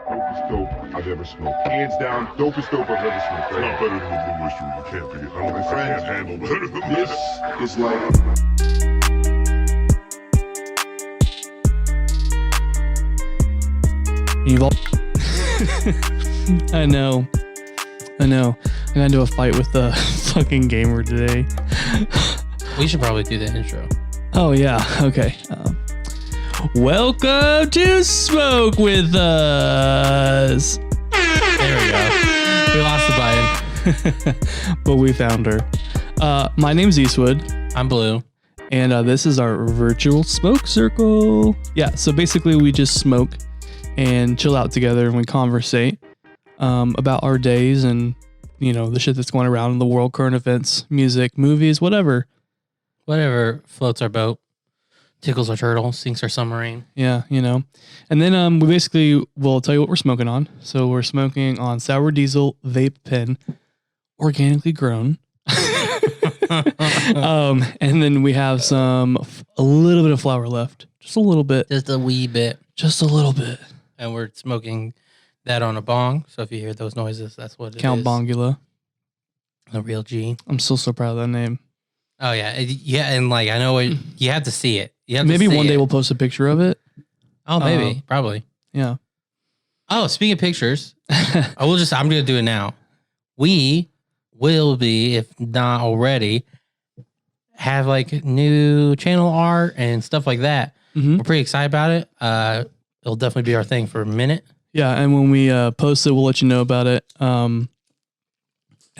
Dopest dope I've ever smoked. Hands down, dopest dope I've ever smoked. It's not better than the Blue Oyster. You can't beat it. I don't think I can't handle better than this. This is like... You've all... I know. I got into a fight with the fucking gamer today. We should probably do the intro. Oh, yeah. Okay. Welcome to Smoke With Us. There we go. We lost the button. But we found her. My name's Eastwood. I'm Blue. And this is our virtual smoke circle. Yeah, so basically we just smoke and chill out together and we conversate about our days and, you know, the shit that's going around in the world, current events, music, movies, whatever. Whatever floats our boat, tickles our turtle, sinks our submarine. Yeah, you know. And then we basically will tell you what we're smoking on. So we're smoking on Sour Diesel Vape Pen, organically grown. And then we have a little bit of flour left. Just a little bit. Just a wee bit. Just a little bit. And we're smoking that on a bong. So if you hear those noises, that's what it Count is. Bongula. The real G. I'm still so proud of that name. Oh, yeah. Yeah, and like, I know you have to see it. You have Maybe to see one day it. we'll post a picture of it. Oh, maybe. Probably. Yeah. Oh, speaking of pictures, I'm going to do it now. We will be, if not already, have like new channel art and stuff like that. Mm-hmm. We're pretty excited about it. It'll definitely be our thing for a minute. Yeah, and when we post it, we'll let you know about it.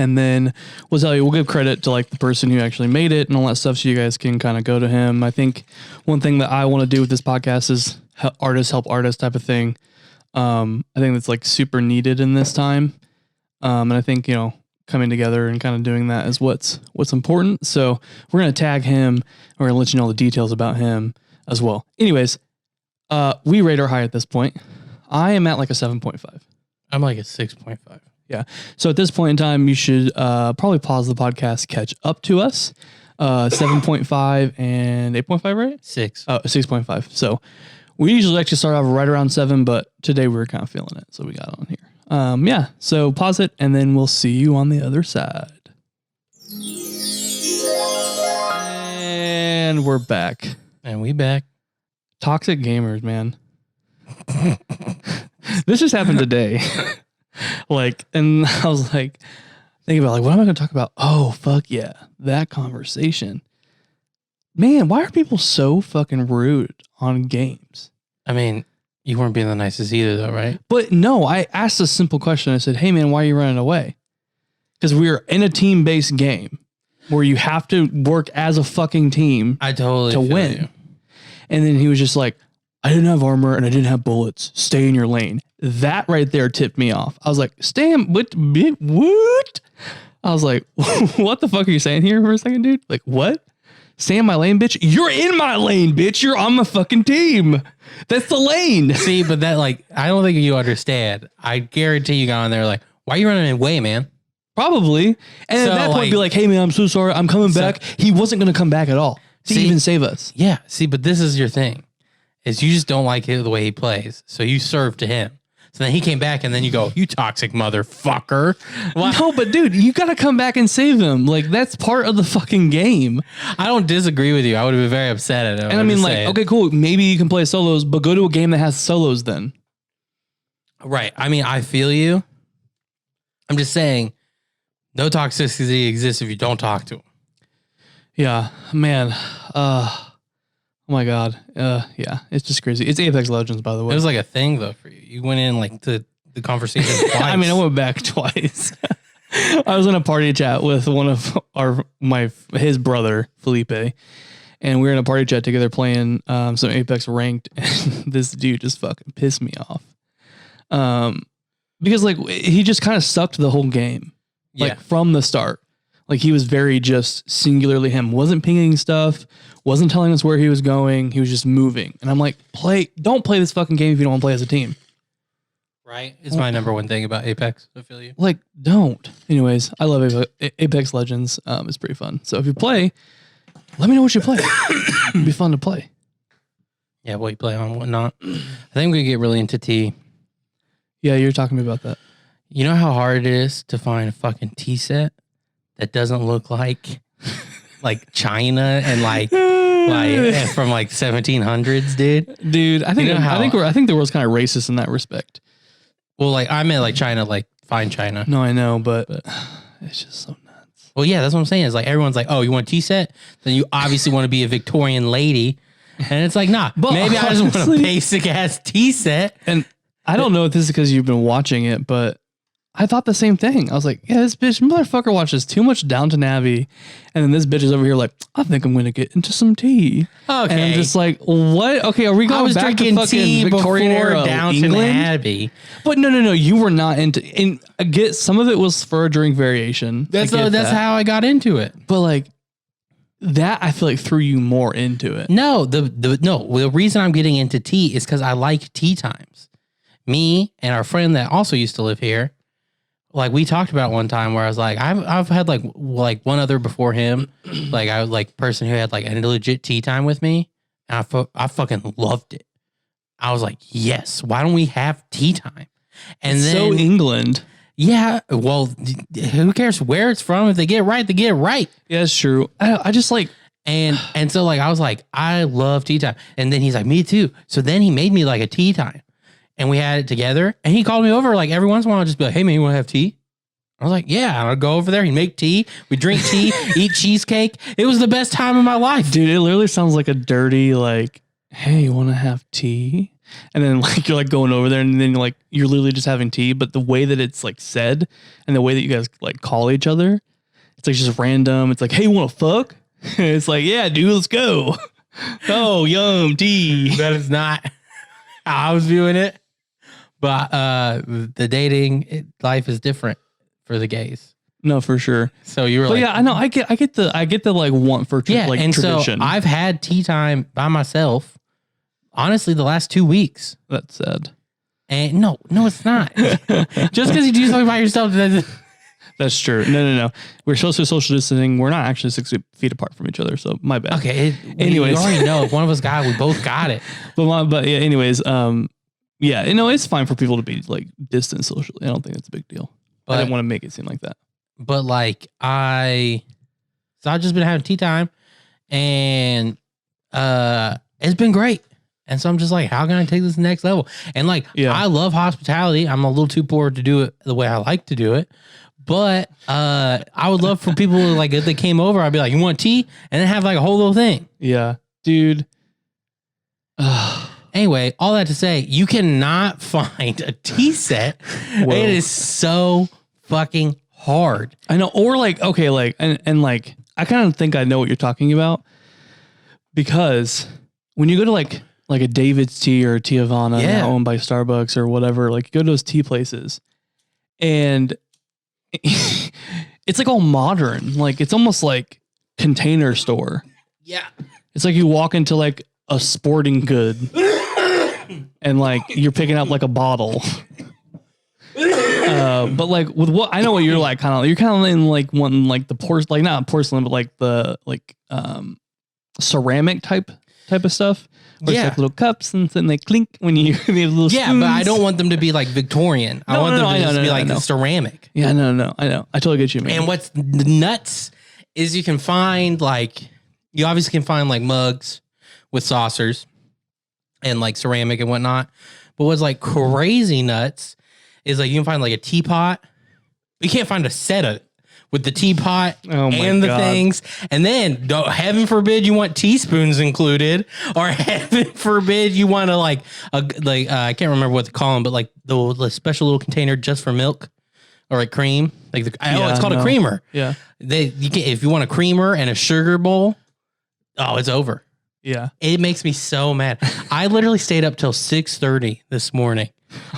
And then we'll tell you, we'll give credit to like the person who actually made it and all that stuff, so you guys can kind of go to him. I think one thing that I want to do with this podcast is artists help artists type of thing. I think that's like super needed in this time. And I think, you know, coming together and kind of doing that is what's important. So we're going to tag him. We're going to let you know all the details about him as well. Anyways, we rate our high at this point. I am at like a 7.5. I'm like a 6.5. Yeah. So at this point in time, you should probably pause the podcast, catch up to us. 7.5 and 8.5, right? 6. Oh, 6.5. So we usually actually start off right around 7, but today we were kind of feeling it. So we got on here. Yeah. So pause it and then we'll see you on the other side. And we're back. And we back. Toxic gamers, man. This just happened today. Like, and I was like, thinking about like, what am I going to talk about? Oh, fuck yeah. That conversation. Man, why are people so fucking rude on games? I mean, you weren't being the nicest either though, right? But no, I asked a simple question. I said, hey man, why are you running away? Because we are in a team-based game where you have to work as a fucking team to win. You. And then he was just like, I didn't have armor and I didn't have bullets. Stay in your lane. That right there tipped me off. I was like, stay in, what? I was like, what the fuck are you saying here for a second, dude? Like, what? Stay in my lane, bitch? You're in my lane, bitch. You're on my fucking team. That's the lane. See, but that like, I don't think you understand. I guarantee you got on there like, why are you running away, man? Probably. And So, at that point, like, be like, hey man, I'm so sorry. I'm coming back. He wasn't going to come back at all to even save us. Yeah. See, but this is your thing. Is you just don't like it the way he plays. So you serve to him. So then he came back and then you go, you toxic motherfucker. Well, No, but dude, you got to come back and save him. Like, that's part of the fucking game. I don't disagree with you. I would have been very upset at him. And I mean, like, okay, cool. Maybe you can play solos, but go to a game that has solos then. Right. I mean, I feel you. I'm just saying, no toxicity exists if you don't talk to him. Yeah, man. Oh my God. Yeah, it's just crazy. It's Apex Legends, by the way. It was like a thing though for you. You went in like to the conversation twice. I mean, I went back twice. I was in a party chat with one of his brother, Felipe, and we were in a party chat together playing some Apex ranked, and this dude just fucking pissed me off. Because like he just kind of sucked the whole game, like from the start. Like he was very just singularly him. Wasn't pinging stuff. Wasn't telling us where he was going. He was just moving. And I'm like, don't play this fucking game if you don't want to play as a team. Right. It's my number one thing about Apex. I feel you. Like, don't. Anyways, I love Apex Legends. It's pretty fun. So if you play, let me know what you play. It'd be fun to play. Yeah, what you play on, whatnot. I think we get really into T. Yeah, you're talking to me about that. You know how hard it is to find a fucking tea set that doesn't look like China and like from like 1700s, dude. Dude, I think I think the world's kind of racist in that respect. Well, like I meant like China, like fine China. No, I know, but it's just so nuts. Well, yeah, that's what I'm saying. Is like everyone's like, oh, you want a tea set? Then you obviously want to be a Victorian lady, and it's like, nah. But maybe I just want a basic ass tea set. And I don't know if this is because you've been watching it, but I thought the same thing. I was like, yeah, this bitch motherfucker watches too much Downton Abbey. And then this bitch is over here like, I think I'm going to get into some tea. Okay. And I'm just like, what? Okay, are we going back to fucking Victorian era Downton England? Abbey? But no. You were not into... some of it was for a drink variation. That's how I got into it. But like, that I feel like threw you more into it. No, the reason I'm getting into tea is because I like tea times. Me and our friend that also used to live here, like we talked about one time where I was like, I've had like one other before him, like I was like person who had like a legit tea time with me, and I fucking loved it. I was like, yes, why don't we have tea time? And it's then so England. Yeah, well, who cares where it's from? If they get it right, they get it right. Yeah, it's true. I just like and so like I was like, I love tea time, and then he's like, me too. So then he made me like a tea time. And we had it together, and he called me over like every once in a while. I'd just be like, "Hey man, you want to have tea?" I was like, "Yeah." And I'd go over there. He'd make tea. We drink tea, eat cheesecake. It was the best time of my life, dude. It literally sounds like a dirty like, "Hey, you want to have tea?" And then like you're like going over there, and then you're literally just having tea. But the way that it's like said, and the way that you guys like call each other, it's like just random. It's like, "Hey, you want to fuck?" It's like, "Yeah, dude, let's go." Oh, yum, tea. That is not how I was viewing it. But the dating life is different for the gays. No, for sure. So you were but like, yeah, I know. I get the like want for like and tradition. So I've had tea time by myself. Honestly, the last 2 weeks. That's sad. And no, it's not. Just because you do something by yourself. That's true. No. We're supposed to social distancing. We're not actually 6 feet apart from each other. So my bad. Okay. Anyways, you already know if one of us got it, we both got it. But yeah. Anyways, yeah, it's fine for people to be like distant socially. I don't think it's a big deal. But I didn't want to make it seem like that. But like I've just been having tea time, and it's been great. And so I'm just like, how can I take this next level? And like, I love hospitality. I'm a little too poor to do it the way I like to do it. But I would love for people like if they came over, I'd be like, you want tea? And then have like a whole little thing. Yeah, dude. Anyway, all that to say, you cannot find a tea set. Whoa. It is so fucking hard. I know. Or like, okay, like, and like, I kind of think I know what you're talking about, because when you go to like a David's Tea or a Tea Havana owned by Starbucks or whatever, like you go to those tea places and it's like all modern. Like it's almost like Container Store. Yeah. It's like you walk into like a sporting good and like you're picking up like a bottle. But like with what I know what you're like, you're kind of in like wanting like the like not porcelain, but like the like ceramic type of stuff. Where it's like little cups and then they clink when you have little spoons. But I don't want them to be like Victorian. I want them to just be like ceramic. Yeah, no. I know. I totally get you, man. And what's nuts is you can find you obviously can find like mugs with saucers and like ceramic and whatnot. But what's like crazy nuts is like you can find like a teapot. You can't find a set of with the teapot and the things. And then heaven forbid you want teaspoons included, or heaven forbid you want to I can't remember what to call them, but like the special little container just for milk or like cream. Like it's called a creamer. Yeah. If you want a creamer and a sugar bowl, it's over. Yeah. It makes me so mad. I literally stayed up till 6:30 this morning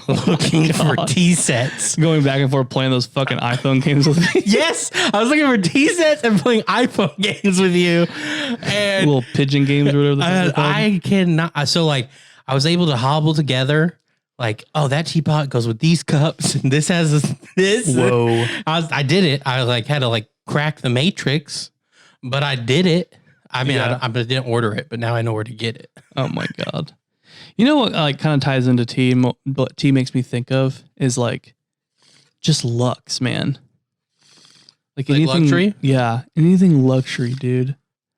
looking for tea sets. Going back and forth playing those fucking iPhone games with me. Yes. I was looking for tea sets and playing iPhone games with you. And little pigeon games or whatever. I cannot. So like I was able to hobble together like, that teapot goes with these cups and this has this. Whoa. I did it. I had to crack the matrix, but I did it. I mean, I didn't order it, but now I know where to get it. Oh my God. You know what like kind of ties into tea? What tea makes me think of is like just lux, man. Like anything, luxury? Yeah, anything luxury, dude.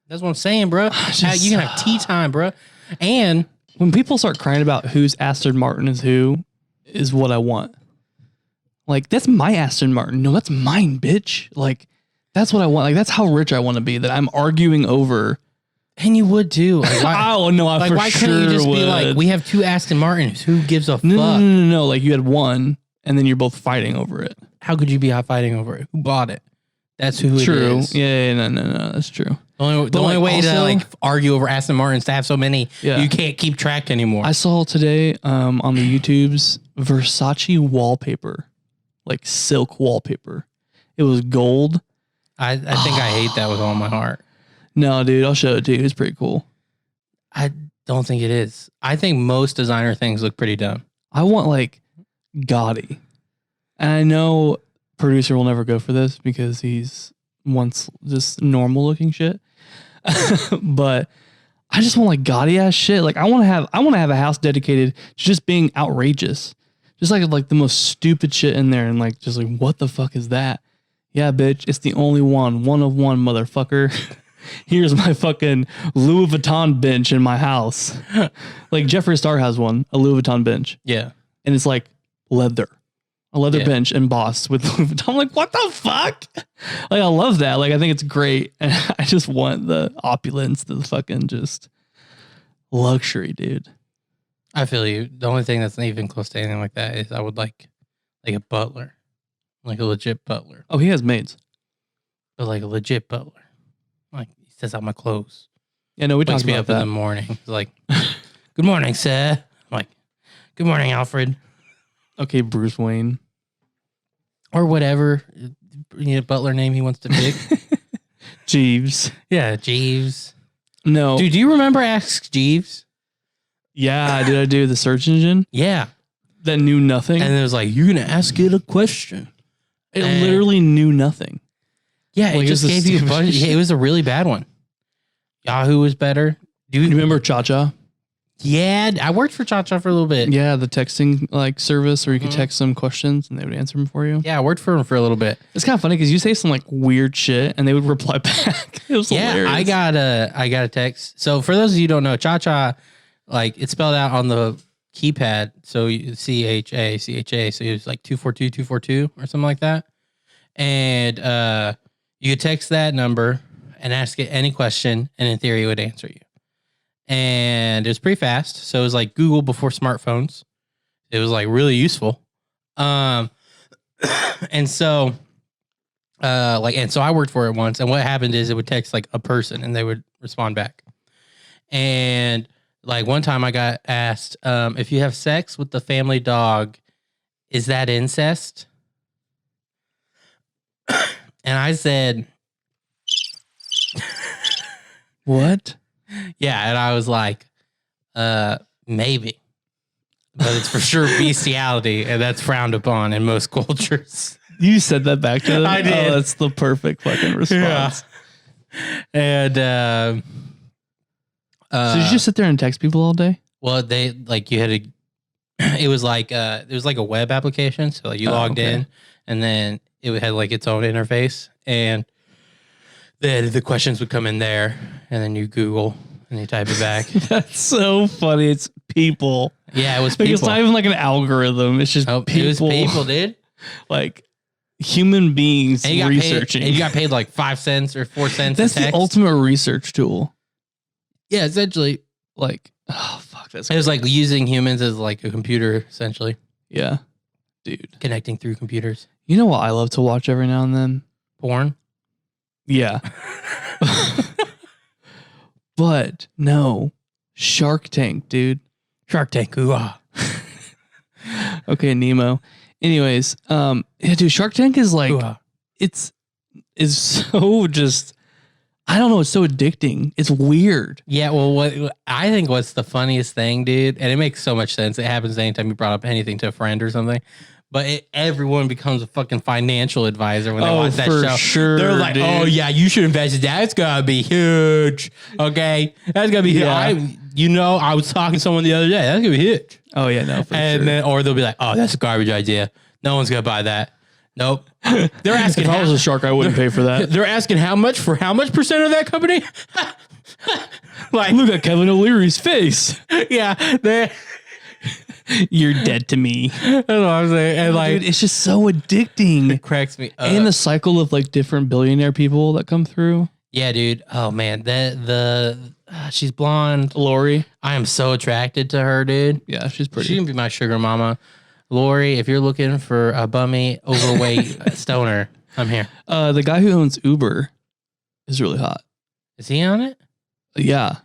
That's what I'm saying, bro. You can have tea time, bro. And when people start crying about whose Aston Martin is who, is what I want. Like, that's my Aston Martin. No, that's mine, bitch. Like, that's what I want. Like, that's how rich I want to be, that I'm arguing over. And you would too. Like, why, oh, no, I like, for why sure couldn't you just would. be like, we have 2 Aston Martins. Who gives a fuck? No. Like, you had one, and then you're both fighting over it. How could you be fighting over it? Who bought it? That's who it True. is. Yeah, no, that's true. The only way to like argue over Aston Martins to have so many, you can't keep track anymore. I saw today on the YouTubes Versace wallpaper, like silk wallpaper. It was gold. I think I hate that with all my heart. No, dude, I'll show it to you. It's pretty cool. I don't think it is. I think most designer things look pretty dumb. I want like gaudy. And I know producer will never go for this because he's wants just normal looking shit. But I just want like gaudy ass shit. Like I want to have a house dedicated to just being outrageous. Just like the most stupid shit in there and like just like what the fuck is that? Yeah, bitch, it's the only one of one, motherfucker. Here's my fucking Louis Vuitton bench in my house. Like Jeffree Star has one, a Louis Vuitton bench. Yeah. And it's like leather. A leather bench embossed with Louis Vuitton. I'm like, what the fuck? Like, I love that. Like, I think it's great. And I just want the opulence, the fucking just luxury, dude. I feel you. The only thing that's not even close to anything like that is I would like a butler. Like a legit butler. Oh, he has maids. But like a legit butler. Like, he says out my clothes. Yeah, no, we Wakes talked me about up that. in the morning. He's like, good morning, sir. I'm like, good morning, Alfred. Okay, Bruce Wayne. Or whatever butler name he wants to pick. Jeeves. Yeah, Jeeves. No. Dude, do you remember Ask Jeeves? Yeah, did I do the search engine? Yeah. That knew nothing? And it was like, you're going to ask it a question. It literally knew nothing. Yeah, Like, it just gave you a bunch. Yeah, it was a really bad one. Yahoo was better. Do you remember Cha-Cha? Yeah, I worked for Cha-Cha for a little bit. Yeah, the texting like service where you could text some questions and they would answer them for you. Yeah, I worked for him for a little bit. It's kind of funny because you say some like weird shit and they would reply back. It was hilarious. I got a text. So for those of you who don't know, Cha-Cha, like it's spelled out on the keypad. So CHA. So it was like 242 or something like that. And you could text that number and ask it any question, and in theory, it would answer you. And it was pretty fast. So it was like Google before smartphones. It was like really useful. And so I worked for it once. And what happened is it would text like a person and they would respond back. And like one time I got asked, if you have sex with the family dog, is that incest? And I said, what? Yeah, and I was like, maybe. But it's for sure bestiality, and that's frowned upon in most cultures. You said that back to them? I did. Oh, that's the perfect fucking response. Yeah. And so did you just sit there and text people all day? well, they like you had to it was like a web application, so like you logged in and then it had like its own interface, and the questions would come in there, and then you Google and you type it back. That's so funny. It's people. Yeah, it was Like, people. it's not even like an algorithm. It's just people. It was people, dude. Like human beings And you got researching. Paid, and you got paid like 5 cents or 4 cents. That's a text. the ultimate research tool. Yeah, essentially. Like, oh fuck, that's It was like using humans as like a computer, essentially. yeah, dude. Connecting through computers. You know what I love to watch every now and then? Porn. Yeah. But no, Shark Tank, dude. Shark Tank. Ooh-ah. Okay, Nemo. Anyways, yeah, dude, Shark Tank is like, Ooh-ah. it's so just, I don't know, it's so addicting. It's weird. Yeah, well, what I think what's the funniest thing, dude, and it makes so much sense. It happens anytime you brought up anything to a friend or something. But everyone becomes a fucking financial advisor when they watch that for show. sure, They're like, dude. oh, yeah, you should invest in that. It's going to be huge. Okay. That's going to be Yeah. huge. I was talking to someone the other day. That's gonna be huge. Oh yeah, no, for And sure. then, or they'll be like, "Oh, that's a garbage idea. No one's gonna buy that." Nope. They're asking. If I was a shark, I wouldn't pay for that. They're asking how much percent of that company? Like, Look at Kevin O'Leary's face. yeah, You're dead to me. that's what I'm saying. And like, Dude, it's just so addicting. it cracks me up. And the cycle of like different billionaire people that come through. Yeah, dude. Oh man, she's blonde. Lori. I am so attracted to her, dude. Yeah, she's pretty. She can be my sugar mama. Lori, if you're looking for a bummy, overweight stoner, I'm here. The guy who owns Uber is really hot. Is he on it? Yeah.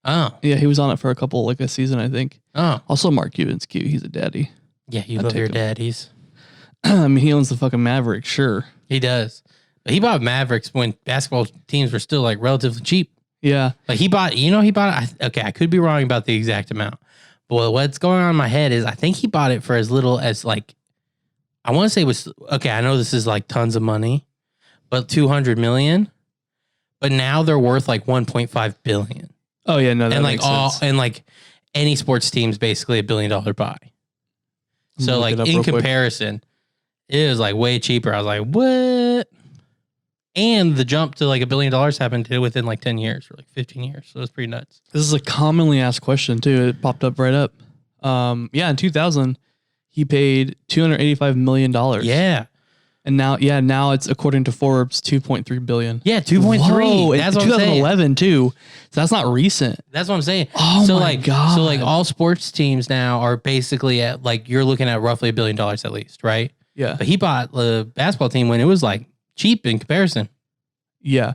Oh. Yeah, he was on it for a season, I think. Oh. Also, Mark Cuban's cute. He's a daddy. Yeah, you I'd love take your him. daddies. I mean, he owns the fucking Mavericks, sure. He does. But he bought Mavericks when basketball teams were still like relatively cheap. Yeah. Like he bought okay, I could be wrong about the exact amount. But what's going on in my head is I think he bought it for as little as like, I want to say it was, okay, I know this is like tons of money, but 200 million. But now they're worth like 1.5 billion. Oh yeah, no, that And like makes sense. and like any sports team's basically $1 billion buy. So Look like it up in real quick. comparison, it was like way cheaper. I was like, what? And the jump to like $1 billion happened within like 10 years or like 15 years. So it was pretty nuts. This is a commonly asked question too. It popped up right up. Yeah, in 2000, he paid $285 million. Yeah. And now it's according to Forbes, 2.3 billion. Yeah, 2.3. Whoa, That's in what I'm saying. 2011 too. So that's not recent. That's what I'm saying. Oh so my like, God. So like all sports teams now are basically at like, you're looking at roughly $1 billion at least, right? Yeah. But he bought the basketball team when it was like cheap in comparison, Yeah.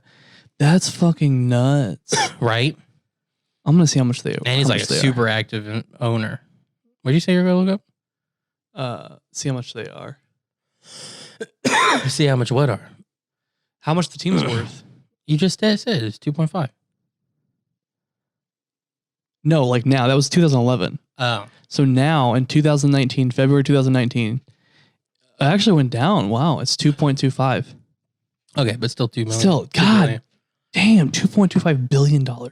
That's fucking nuts. right? I'm gonna see how much they are. And he's like a super active owner. What did you say you're going to look See how much they are. up? See how much what are? How much the team's worth? You just said it's 2.5. No, like now. That was 2011. Oh. So now in 2019, February 2019, it actually went down. Wow, it's 2.25. Okay, but still 2 million. Still, 2 God million. damn, $2.25 billion. But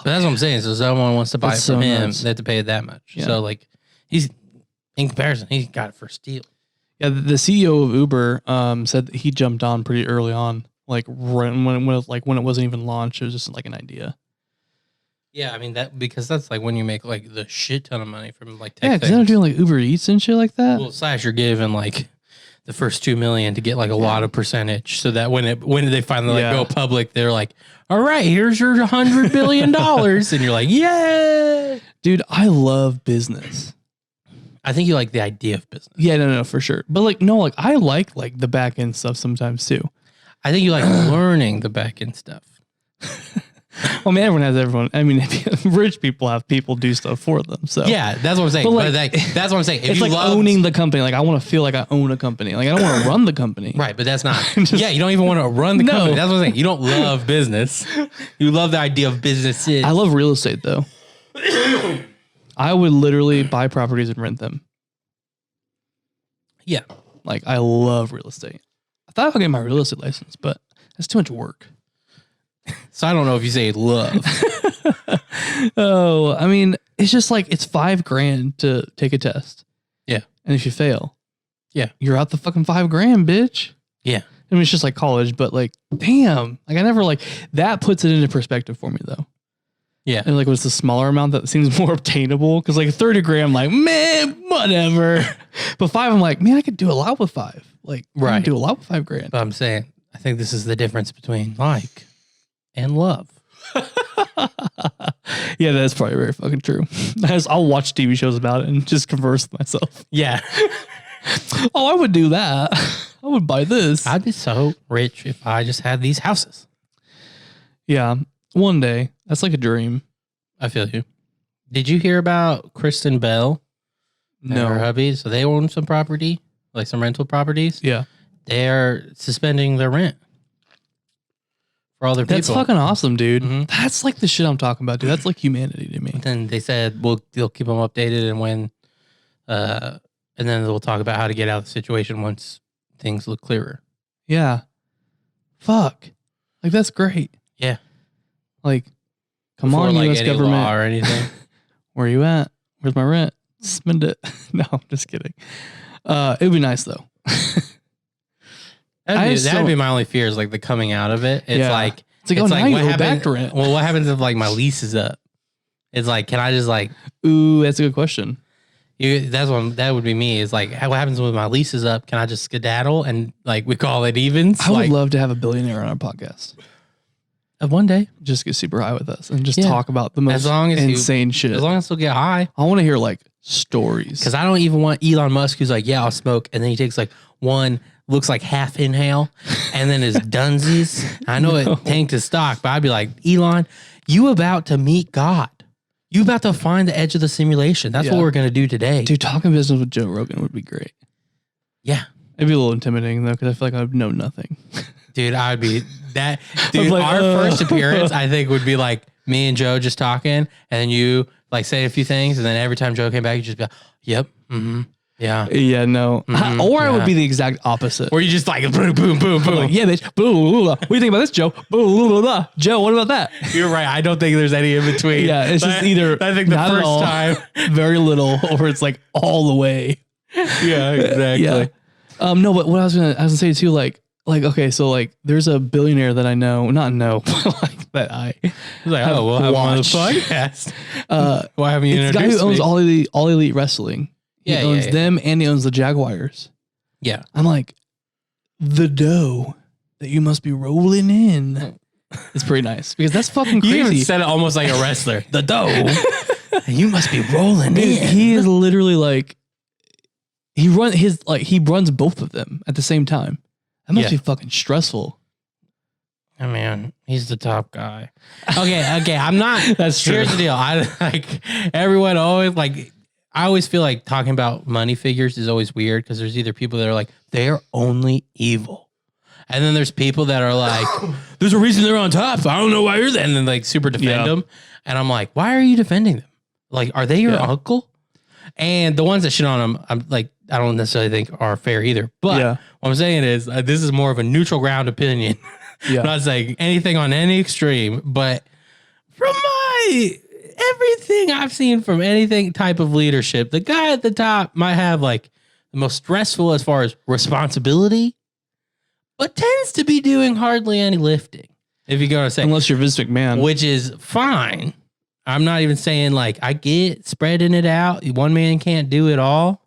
that's what I'm saying. So someone wants to buy That's it from so him, nuts. they have to pay it that much. Yeah. So like he's in comparison, he got it for steal. Yeah, the CEO of Uber said that he jumped on pretty early on, like right when it wasn't even launched. It was just like an idea. Yeah, I mean because that's like when you make like the shit ton of money from like tech Yeah, because they're things. doing like Uber Eats and shit like that. Well, slash you're given like the first 2 million to get like a lot of percentage, so that when they finally like Yeah. go public, they're like, all right, here's your $100 billion, and you're like, yeah. Dude, I love business. I think you like the idea of business. Yeah, no, for sure. But like, no, like I like the back end stuff sometimes too. I think you like learning the back end stuff. Well, I mean, everyone. I mean, rich people have people do stuff for them. So Yeah, that's what I'm saying. But, But like, that's what I'm saying. If it's you like love owning the company. Like I want to feel like I own a company. Like I don't want to run the company. right, but that's not. Just- yeah, you don't even want to run the No. company. That's what I'm saying. You don't love business. You love the idea of businesses. I love real estate though. I would literally buy properties and rent them. Yeah. Like I love real estate. I thought I could get my real estate license, but that's too much work. So I don't know if you say love. Oh, I mean, it's just like it's $5,000 to take a test. Yeah. And if you fail, Yeah. you're out the fucking $5,000, bitch. Yeah. I mean, it's just like college, but like, damn, like I never like that puts it into perspective for me though. Yeah. And like, what's the smaller amount that seems more obtainable? Because like 30 grand, I'm like, man, whatever. But 5, I'm like, man, I could do a lot with 5. Like, I Right. could do a lot with $5,000. But I'm saying, I think this is the difference between like and love. Yeah, that's probably very fucking true. I'll watch TV shows about it and just converse with myself. Yeah. Oh, I would do that. I would buy this. I'd be so rich if I just had these houses. Yeah, one day. That's like a dream. I feel you. Did you hear about Kristen Bell and her No. hubby? So they own some property, like some rental properties. Yeah. They're suspending their rent for all their That's people. fucking awesome, dude. Mhm. That's like the shit I'm talking about, dude. That's like humanity to me. Then they said they'll keep them updated, and when, and then they'll talk about how to get out of the situation once things look clearer. Yeah. Fuck. Like, that's great. Yeah. Like, Come on, like U.S. any government. law or anything. Where you at? Where's my rent? Spend it. No, I'm just kidding. It would be nice though. That'd be my only fear is like the coming out of it. It's like oh, now you go back to rent. Well, what happens if like my lease is up? It's like, can I just like? Ooh, that's a good question. That would be me. Is like, what happens when my lease is up? Can I just skedaddle and like we call it evens? I would love to have a billionaire on our podcast. One day, just get super high with us and just talk about the most insane shit. As long as he'll get high, I want to hear like stories. Because I don't even want Elon Musk who's like, yeah, I'll smoke, and then he takes like one. Looks like half inhale, and then his dunsies. I know it tanked his stock, but I'd be like, Elon, you about to meet God. You about to find the edge of the simulation. That's what we're going to do today. Dude, talking business with Joe Rogan would be great. Yeah. It'd be a little intimidating, though, because I feel like I would know nothing. Dude, I would be that. Dude, like, our first appearance, I think, would be like me and Joe just talking, and then you like say a few things, and then every time Joe came back, you just be like, yep, mm-hmm. Yeah. Yeah, no. Mm-hmm, or I would be the exact opposite. Or you just like boom, boom, boom, boom. Like, yeah, bitch. Boom, blah, blah. What do you think about this, Joe? Boom, blah, blah, blah. Joe, what about that? You're right. I don't think there's any in between. Yeah, it's just either I think the first time very little, or it's like all the way. Yeah, exactly. Yeah. No, but what I was gonna say too, like okay, so like there's a billionaire that I know, but like that I was like, oh, we'll have him on the podcast. Why haven't you introduced me? It's the guy who owns all elite wrestling. He owns them and he owns the Jaguars. Yeah. I'm like, the dough that you must be rolling in. It's pretty nice because that's fucking crazy. You even said it almost like a wrestler. The dough. You must be rolling in. He is literally like, he runs both of them at the same time. That must be fucking stressful. I mean, he's the top guy. Okay. I'm not. That's true. Here's the deal. I like everyone always like. I always feel like talking about money figures is always weird because there's either people that are like, they're only evil. And then there's people that are like, there's a reason they're on top. I don't know why you're there. And then like super defend them. And I'm like, why are you defending them? Like, are they your uncle? And the ones that shit on them, I'm like, I don't necessarily think are fair either. But what I'm saying is this is more of a neutral ground opinion. I'm not saying anything on any extreme, but from everything I've seen from anything type of leadership, the guy at the top might have like the most stressful as far as responsibility, but tends to be doing hardly any lifting. If you go to say, unless you're Vince McMahon, which is fine. I'm not even saying like I get spreading it out. One man can't do it all.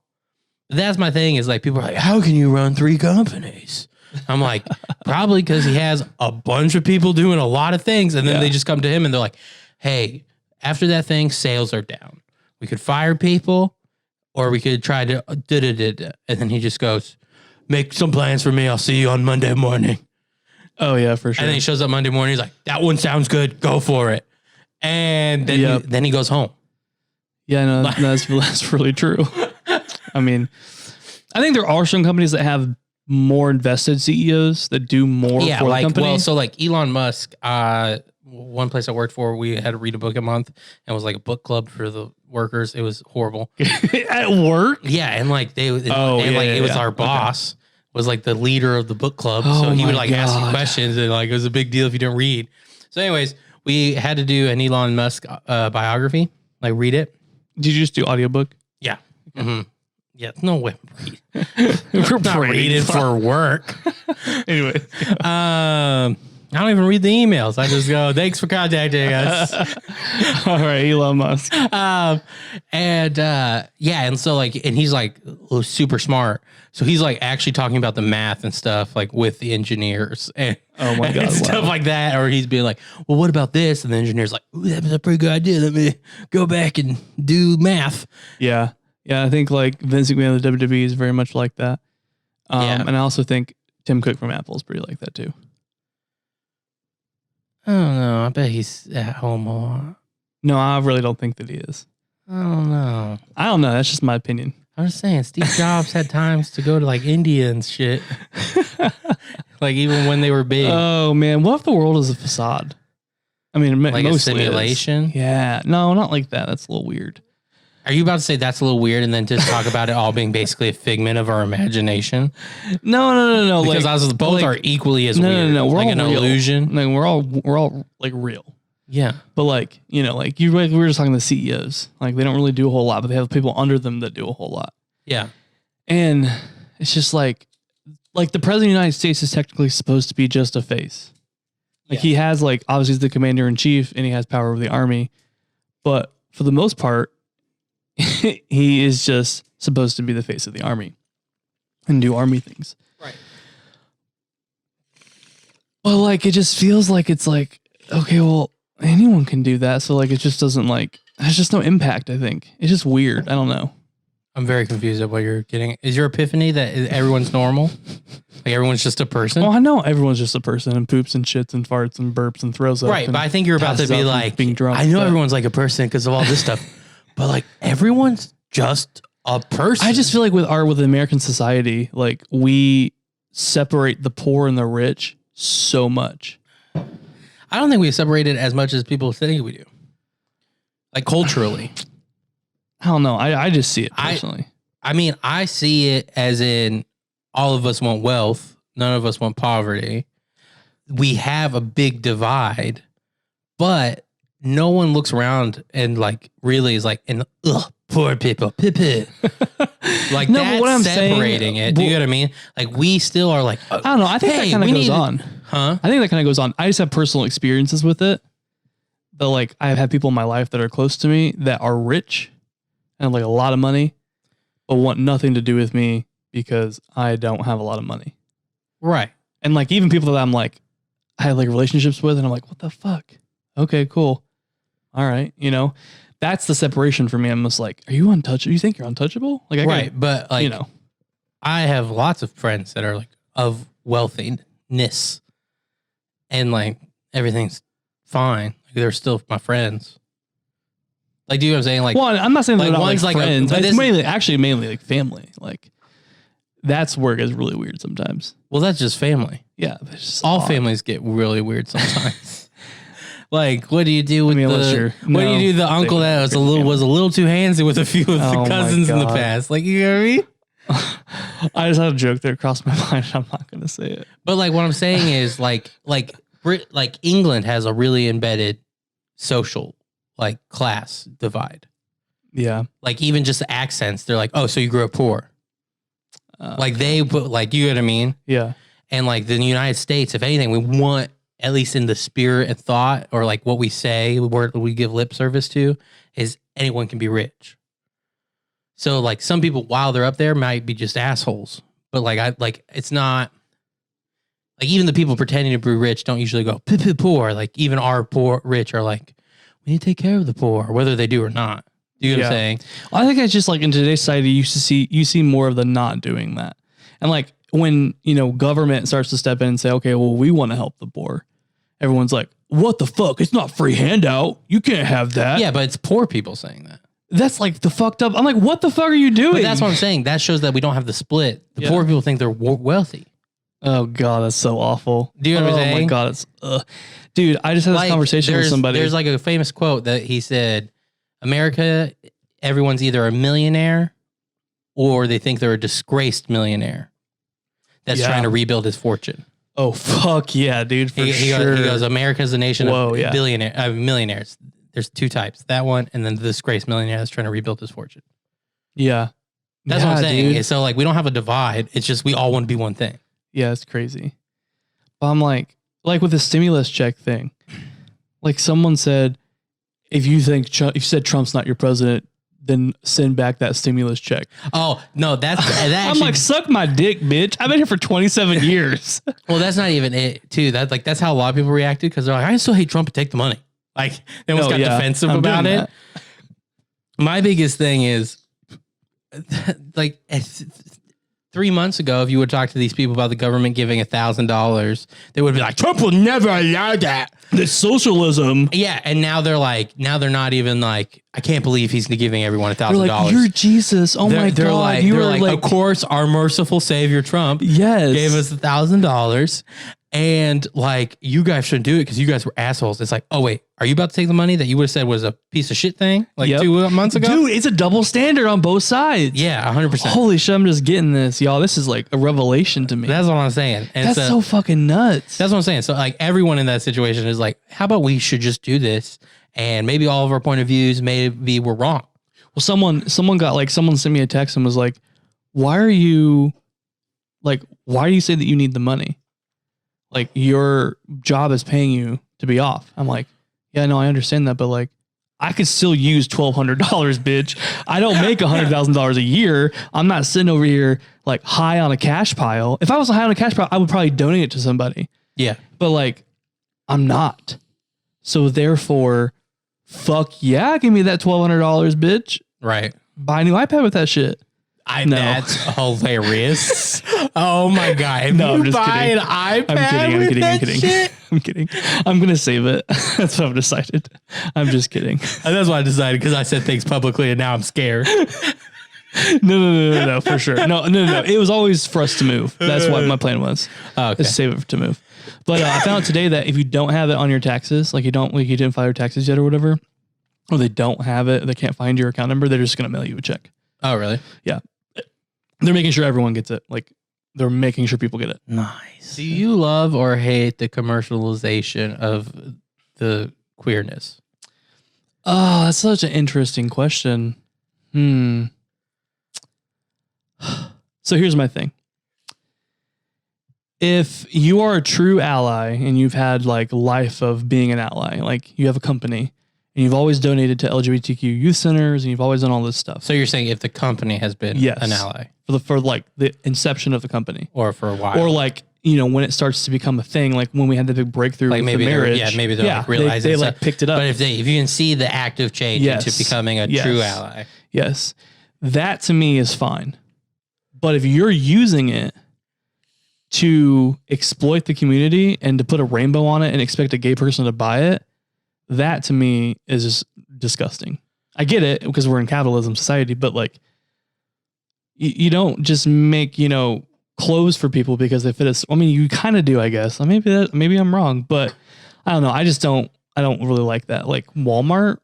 But that's my thing is like people are like, how can you run 3 companies? I'm like, probably because he has a bunch of people doing a lot of things. And then they just come to him and they're like, hey, after that thing, sales are down. We could fire people or we could try to And then he just goes, make some plans for me. I'll see you on Monday morning. Oh, yeah, for sure. And then he shows up Monday morning. He's like, that one sounds good. Go for it. And then, then he goes home. Yeah, no, that's really true. I mean, I think there are some companies that have more invested CEOs that do more for the company. Well, so like Elon Musk, one place I worked for, we had to read a book a month and it was like a book club for the workers. It was horrible. At work? Yeah. And like it was our boss was like the leader of the book club. So he would like ask you questions and like it was a big deal if you didn't read. So anyways, we had to do an Elon Musk biography, like read it. Did you just do audiobook? Yeah. Mm-hmm. Yeah, no way. We're not read it for work. Anyway, I don't even read the emails. I just go, thanks for contacting us. All right, Elon Musk. And so like, and he's like super smart. So he's like actually talking about the math and stuff like with the engineers and, and stuff like that. Or he's being like, well, what about this? And the engineer's like, ooh, that was a pretty good idea. Let me go back and do math. Yeah. Yeah, I think like Vince McMahon of the WWE is very much like that. And I also think Tim Cook from Apple is pretty like that too. I don't know. I bet he's at home a lot. No, I really don't think that he is. I don't know. That's just my opinion. I'm just saying, Steve Jobs had times to go to like India and shit. Like even when they were big. Oh man, what if the world is a facade? I mean, like a simulation? Yeah. No, not like that. That's a little weird. Are you about to say that's a little weird and then just talk about it all being basically a figment of our imagination? No. Because both are equally as weird. No. We're like all an real. illusion. Like we're all like real. Yeah. But like, you know, like we were just talking to CEOs, like they don't really do a whole lot, but they have people under them that do a whole lot. Yeah. And it's just like the president of the United States is technically supposed to be just a face. Like he has like, obviously he's the commander in chief and he has power over the army, but for the most part, he is just supposed to be the face of the army and do army things. Right. But like, it just feels like it's like, okay, well, anyone can do that. So like, it just doesn't like, there's just no impact. I think it's just weird. I don't know. I'm very confused at what you're getting. Is your epiphany that everyone's normal? Like everyone's just a person? Well, I know everyone's just a person and poops and shits and farts and burps and throws up. Right. But I think you're about to be like, being drunk. I know everyone's like a person because of all this stuff, but like everyone's just a person. I just feel like with American society, like we separate the poor and the rich so much. I don't think we separate it as much as people think we do. Like culturally. I don't know. I just see it personally. I mean, I see it as in all of us want wealth. None of us want poverty. We have a big divide, but no one looks around and like really is like, poor people, like No, that's but what I'm separating saying, it. Do you know what I mean? Like we still are like, I don't know. I think that kind of goes on. Huh? I think that kind of goes on. I just have personal experiences with it. But like I've had people in my life that are close to me that are rich and have like a lot of money, but want nothing to do with me because I don't have a lot of money. Right. And like even people that I'm like, I have like relationships with and I'm like, what the fuck? Okay, cool. All right. You know, that's the separation for me. I'm just like, are you untouchable? You think you're untouchable? Like, Right. But like, you know, I have lots of friends that are like of wealthiness and like everything's fine. Like they're still my friends. Like, do you know what I'm saying? Like, well, I'm not saying like they're not one's like like friends. but It's this- mainly like family. Like that's where it gets really weird sometimes. well, that's just family. Yeah. It's just All odd. families get really weird sometimes. Like, what do you do with unless the? you're- What do you do? The no, uncle they that don't was a fit little family. was a little too handsy with a few of Oh the my cousins in the God. past. Like, you know what I mean? I just had a joke that crossed my mind. I'm not going to say it. But like, what I'm saying is like England has a really embedded social like class divide. Yeah. Like even just the accents, they're like, oh, so you grew up poor. Like they put like, you know what I mean? Yeah. And like the United States, if anything, we want, at least in the spirit and thought, or like what we say, word we give lip service to, is anyone can be rich. So like some people while they're up there might be just assholes. But like it's not like even the people pretending to be rich don't usually go poor. Like even our poor rich are like, we need to take care of the poor, whether they do or not. Do you know what I'm saying? Well, I think it's just like in today's society, you see more of the not doing that. And like when, you know, government starts to step in and say, okay, well, we want to help the poor. Everyone's like, what the fuck? It's not free handout. You can't have that. Yeah, but it's poor people saying that. That's like the fucked up. I'm like, what the fuck are you doing? But that's what I'm saying. That shows that we don't have the split. The Yeah. poor people think they're wealthy. Oh God, that's so awful. Do you know what I'm Oh my saying? God, it's dude. I just had this conversation with somebody. There's like a famous quote that he said, America, everyone's either a millionaire or they think they're a disgraced millionaire that's Yeah. trying to rebuild his fortune. Oh fuck yeah, dude. For He sure. goes, America's a nation Whoa, of yeah. millionaires. There's two types, that one and then the disgraced millionaire that's trying to rebuild his fortune. Yeah. That's Yeah, what I'm saying. dude. So like we don't have a divide. It's just we all want to be one thing. Yeah, it's crazy. But I'm like with the stimulus check thing, like someone said, if you said Trump's not your president, then send back that stimulus check. Oh no, that I'm actually, like, suck my dick, bitch. I've been here for 27 years. well, that's not even it too. That's how a lot of people reacted because they're like, I still hate Trump, but take the money. Like they almost got defensive I'm about doing it. My biggest thing is like 3 months ago, if you would talk to these people about the government giving $1,000, they would be like, Trump will never allow that. This socialism. Yeah, and now they're not even like, I can't believe he's giving everyone They're $1,000. like, you're Jesus. Oh my They're God. like, You they're are like, of course, our merciful savior Trump yes. gave us $1,000, And like, you guys shouldn't do it because you guys were assholes. It's like, oh wait, are you about to take the money that you would have said was a piece of shit thing like 2 months ago? Dude, it's a double standard on both sides. Yeah, 100%. Holy shit, I'm just getting this, y'all. This is like a revelation to me. That's what I'm saying. And that's so fucking nuts. That's what I'm saying. So like, everyone in that situation is like, how about we should just do this? And maybe all of our point of views maybe were wrong. Well, someone sent me a text and was like, why do you say that you need the money? Like, your job is paying you to be off. I'm like, yeah, no, I understand that, but like, I could still use $1,200, bitch. I don't make $100,000 a year. I'm not sitting over here like high on a cash pile. If I was high on a cash pile, I would probably donate it to somebody. Yeah. But like, I'm not. So therefore, fuck yeah, give me that $1,200, bitch. Right. Buy a new iPad with that shit. That's hilarious. Oh my God. No, I'm just buy kidding. an iPad I'm kidding. I'm kidding. I'm going to save it. That's what I've decided. I'm just kidding. And that's what I decided because I said things publicly and now I'm scared. No, for sure. No. It was always for us to move. That's what my plan was. Okay. Is save it to move. But I found out today that if you don't have it on your taxes, like you didn't file your taxes yet or whatever, or they don't have it, they can't find your account number, they're just going to mail you a check. Oh, really? Yeah. They're making sure everyone gets it. Like, they're making sure people get it. Nice. Do you love or hate the commercialization of the queerness? Oh, that's such an interesting question. So here's my thing. If you are a true ally and you've had like life of being an ally, like you have a company and you've always donated to LGBTQ youth centers and you've always done all this stuff. So you're saying if the company has been an ally for like the inception of the company or for a while, or like, you know, when it starts to become a thing, like when we had the big breakthrough like with maybe the marriage. maybe they're like realizing they like picked it up. But if you can see the active change into becoming a true ally. Yes. That to me is fine. But if you're using it to exploit the community and to put a rainbow on it and expect a gay person to buy it, that to me is just disgusting. I get it because we're in capitalism society, but like you don't just make, you know, clothes for people because they fit us. I mean, you kind of do, I guess. Maybe I'm wrong, but I don't know. I don't really like that. Like Walmart,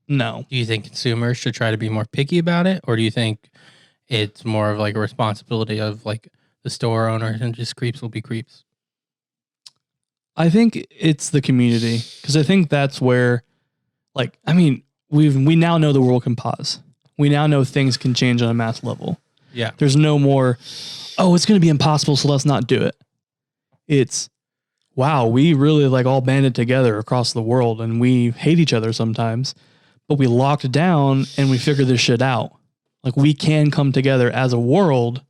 no. Do you think consumers should try to be more picky about it? Or do you think it's more of like a responsibility of like the store owners and just creeps will be creeps? I think it's the community because I think that's where, like, I mean, we now know the world can pause. We now know things can change on a mass level. Yeah. There's no more, oh, it's going to be impossible, so let's not do it. It's, wow, we really like all banded together across the world and we hate each other sometimes, but we locked down and we figured this shit out. Like we can come together as a world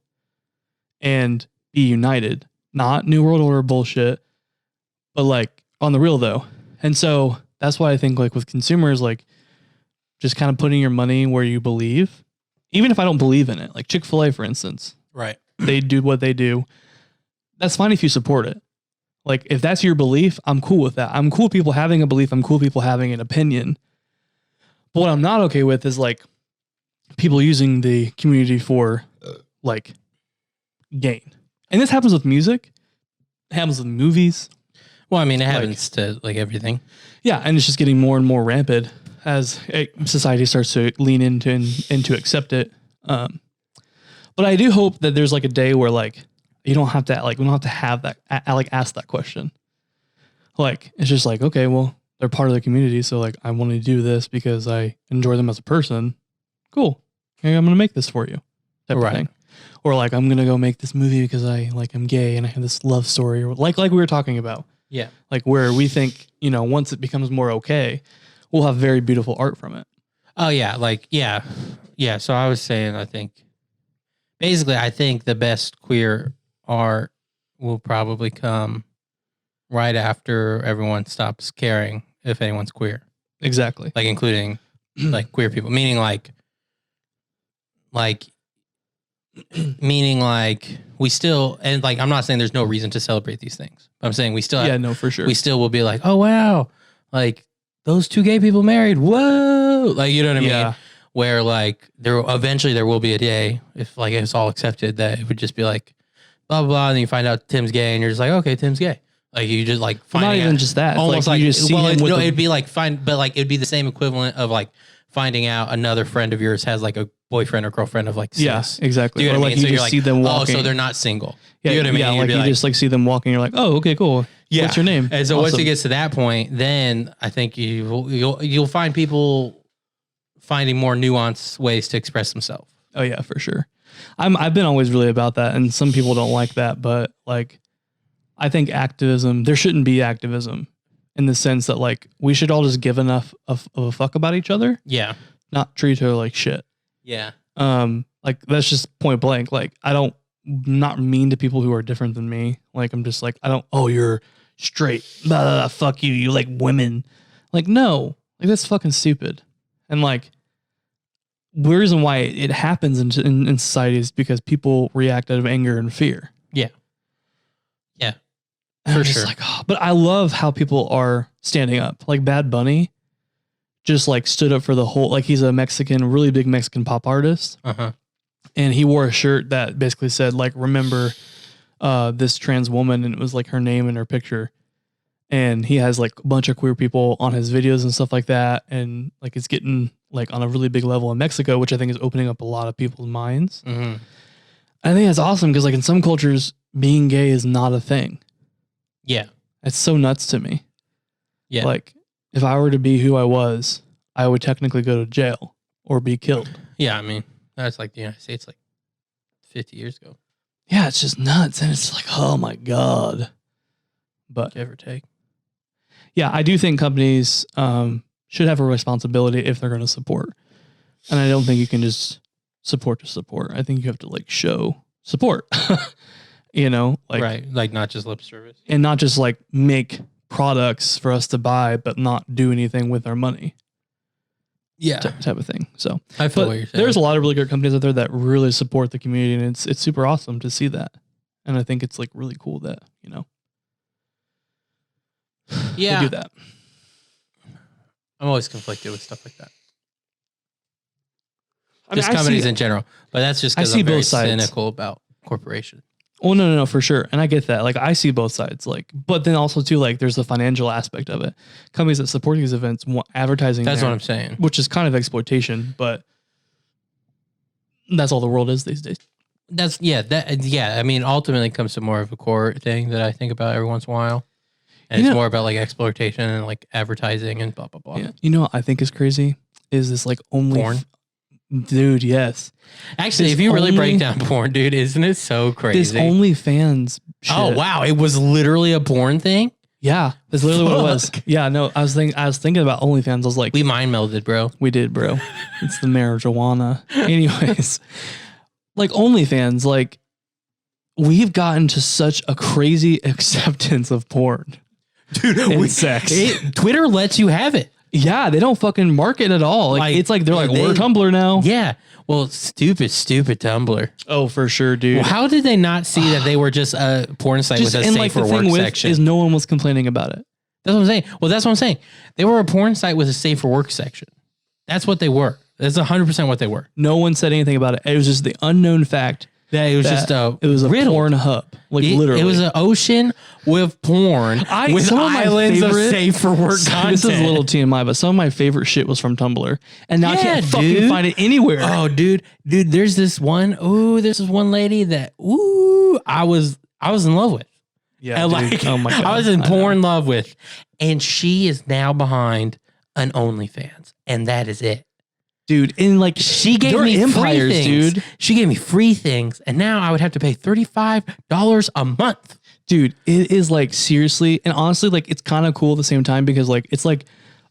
and be united, not New World Order bullshit, but like on the real though. And so that's why I think like with consumers, like just kind of putting your money where you believe, even if I don't believe in it, like Chick-fil-A, for instance, right? They do what they do. That's fine if you support it. Like if that's your belief, I'm cool with that. I'm cool with people having a belief. I'm cool with people having an opinion. But what I'm not okay with is like people using the community for like gain. And this happens with music. It happens with movies. Well, I mean, it happens to like everything. Yeah. And it's just getting more and more rampant as society starts to lean into and to accept it. But I do hope that there's like a day where like, you don't have to like, we don't have to have that, like ask that question. Like, it's just like, okay, well, they're part of the community. So like, I want to do this because I enjoy them as a person. Cool. Okay, I'm going to make this for you. Type of thing. Or like, I'm going to go make this movie because I'm gay and I have this love story or like we were talking about. Yeah. Like where we think, you know, once it becomes more okay, we'll have very beautiful art from it. Oh yeah. Like, yeah. Yeah. So I was saying, I think the best queer art will probably come right after everyone stops caring if anyone's queer. Exactly. Like including like queer people, meaning we still, and like, I'm not saying there's no reason to celebrate these things. I'm saying we still, no, for sure. We still will be like, oh, wow. Like those two gay people married. Whoa. Like, you know what I mean? Where like eventually there will be a day if like it's all accepted that it would just be like blah, blah, blah. And then you find out Tim's gay and you're just like, okay, Tim's gay. Like you just like Well, not finding even out, just that. It's almost like like you just see him with it'd be like but like it'd be the same equivalent of like finding out another friend of yours has like a boyfriend or girlfriend of like sis. Yes, exactly. Do you Or know what I like mean? you So you're just like, see them walking. oh, so they're not single. Yeah, You know what I mean? yeah. You'd Like be you just like see them walking. You're like, oh, okay, cool. yeah. What's your name? And so once Awesome. it gets to that point, then I think you'll find people finding more nuanced ways to express themselves. Oh yeah, for sure. I've been always really about that, and some people don't like that, but like, I think activism. There shouldn't be activism in the sense that like we should all just give enough of a fuck about each other, Yeah. not treat her like shit. Yeah. Like that's just point blank. Like I don't not mean to people who are different than me. Like I'm just like I don't. Oh, you're straight. Blah, blah, blah, fuck you. You like women. Like no. Like that's fucking stupid. And like the reason why it happens in society is because people react out of anger and fear. Yeah. Yeah. And For I'm just sure. like, oh, but I love how people are standing up. Like Bad Bunny just like stood up for the whole, like he's a Mexican, really big Mexican pop artist. Uh-huh. And he wore a shirt that basically said like, remember this trans woman. And it was like her name and her picture. And he has like a bunch of queer people on his videos and stuff like that. And like, it's getting like on a really big level in Mexico, which I think is opening up a lot of people's minds. Mm-hmm. I think that's awesome. Cause like in some cultures being gay is not a thing. Yeah. It's so nuts to me. Yeah. Like if I were to be who I was, I would technically go to jail or be killed. Yeah. I mean, that's like the United States like 50 years ago. Yeah, it's just nuts. And it's like, oh my God. But Give or take. yeah, I do think companies should have a responsibility if they're going to support. And I don't think you can just support to support. I think you have to like show support, you know, like, Right. Like not just lip service. and not just like make products for us to buy, but not do anything with our money. Yeah. Type of thing. So I feel but what you're saying. there's a lot of really good companies out there that really support the community, and it's super awesome to see that. And I think it's like really cool that, you know, yeah. they do that. I'm always conflicted with stuff like that. I mean, Just I companies see- in general. But that's just I because see I'm very both sides. cynical about corporations. Oh no, for sure. And I get that. Like I see both sides. Like, but then also too, like there's the financial aspect of it. Companies that support these events want advertising. That's there, what I'm saying. which is kind of exploitation, but that's all the world is these days. Yeah. I mean, ultimately it comes to more of a core thing that I think about every once in a while. And You it's know- more about like exploitation and like advertising and blah, blah, blah. Yeah. You know what I think is crazy is this like only Porn? dude. Yes. Actually, This if you really only- break down porn, dude, isn't it so crazy? This OnlyFans shit. Oh, wow. It was literally a porn thing? Yeah. That's literally what it was. Fuck. Yeah. No, I was thinking about OnlyFans. I was like, We mind melded, bro. we did, bro. It's the marijuana. Anyways, like OnlyFans, like we've gotten to such a crazy acceptance of porn. Dude, And sex. Twitter lets you have it. Yeah, they don't fucking market at all. Like, Like, it's like they're like, they- we're Tumblr now. Yeah. Well, stupid Tumblr. Oh, for sure, dude. Well, how did they not see that they were just a porn site with a and like safer the work thing with section? is no one was complaining about it. That's what I'm saying. Well, that's what I'm saying. They were a porn site with a safer work section. That's what they were. That's 100% what they were. No one said anything about it. It was just the unknown fact. Yeah, it was that just a it was a riddle. porn hub. Like It, literally. it was an ocean with porn with some of my islands of favorite- safer work content. This is a little TMI, but some of my favorite shit was from Tumblr. And now I Yeah, can't fucking dude. find it anywhere. Oh, dude, there's this one. There's this one lady that I was in love with. yeah, And dude. like, Oh my God. I was in know. porn love with, and she is now behind an OnlyFans, and that is it. Dude, and like She gave they're me free empires, things. dude. She gave me free things, and now I would have to pay $35 a month. Dude, it is like seriously and honestly, like it's kind of cool at the same time because like it's like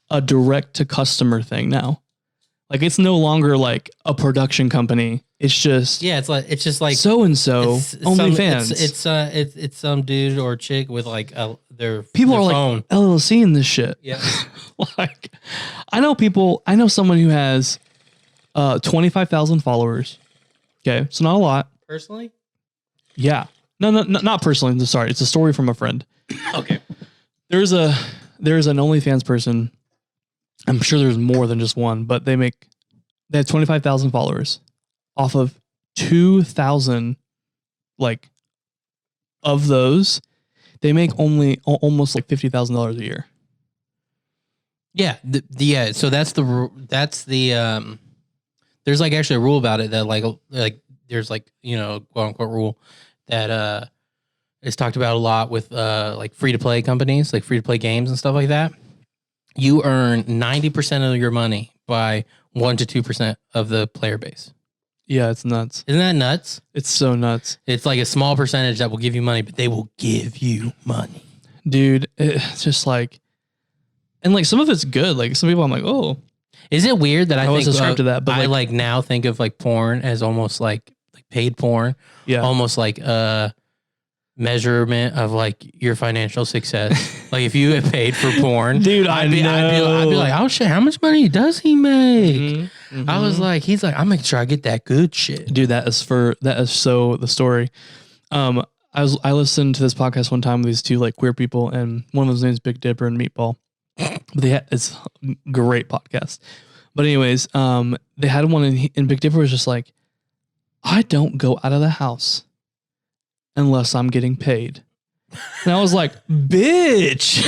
a direct to customer thing now. Like it's no longer like a production company. It's just Yeah, it's just like so and so it's OnlyFans. It's some dude or chick with like their People their are phone. like LLC in this shit. Yeah. Like I know someone who has 25,000 followers. Okay, so not a lot. Personally? Yeah. No, not personally. Sorry, it's a story from a friend. Okay. There's an OnlyFans person. I'm sure there's more than just one, but they have 25,000 followers off of 2,000. Like of those, They make only almost like $50,000 a year. Yeah, So that's there's like actually a rule about it that like there's like quote unquote rule that is talked about a lot with like free to play companies, like free to play games and stuff like that. You earn 90% of your money by 1 to 2% of the player base. Yeah, it's nuts. Isn't that nuts? It's so nuts. It's like a small percentage that will give you money, but they will give you money. Dude, it's just like, and like some of it's good. Like some people I'm like, oh. Is it weird that I think subscribe to that, but I like now think of like porn as almost like paid porn. Yeah. Almost like a measurement of like your financial success. Like if you get paid for porn, dude, I'd be like, oh shit, how much money does he make? I was like, he's like, I'm making sure I get that good shit. Dude, that is so the story. I listened to this podcast one time with these two like queer people, and one of them's names Big Dipper and Meatball. But it's a great podcast. But anyways, they had one, and Big Dipper was just like, I don't go out of the house unless I'm getting paid. And I was like, bitch,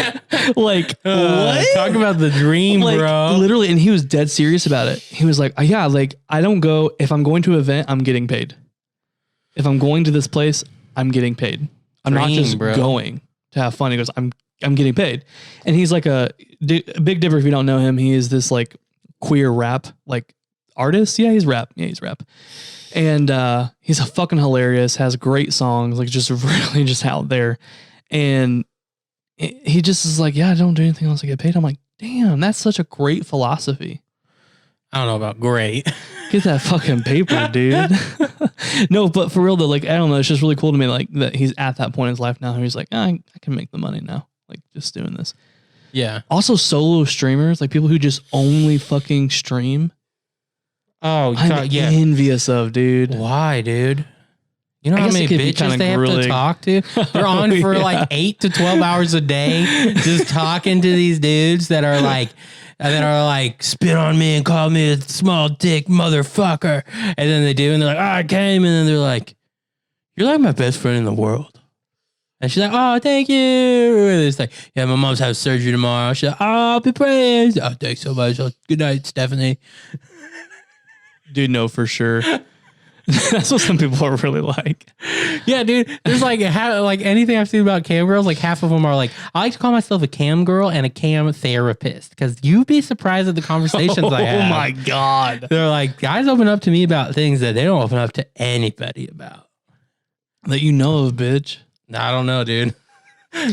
like, what? Talk about the dream, like, bro. Literally. And he was dead serious about it. He was like, yeah, like I don't go, if I'm going to an event, I'm getting paid. If I'm going to this place, I'm getting paid. I'm not just going to have fun. He goes, I'm getting paid. And he's like Big Dipper. If you don't know him, he is this like queer rap, like artist. Yeah, he's rap. And he's a fucking hilarious, has great songs, like just really just out there. And he just is like, yeah, I don't do anything else to get paid. I'm like, damn, that's such a great philosophy. I don't know about great. Get that fucking paper, dude. No, but for real though, like, I don't know. It's just really cool to me, like that he's at that point in his life now. He's like, I can make the money now, like just doing this. Yeah. Also, solo streamers, like people who just only fucking stream. Oh, I'm envious of, dude. Why, dude? You know how many bitches they have to talk to? They're on for like 8 to 12 hours a day, just talking to these dudes that are like spit on me and call me a small dick motherfucker. And then they do, and they're like, I came, and then they're like, you're like my best friend in the world. And she's like, oh, thank you. And it's like, yeah, my mom's having surgery tomorrow. She's like, oh, I'll be praised. Oh, thanks so much. Good night, Stephanie. Dude, no, for sure. That's what some people are really like. Yeah, dude. There's like anything I've seen about cam girls, like half of them are like, I like to call myself a cam girl and a cam therapist because you'd be surprised at the conversations I have. Oh my God. They're like, guys open up to me about things that they don't open up to anybody about. That you know of, bitch. I don't know, dude.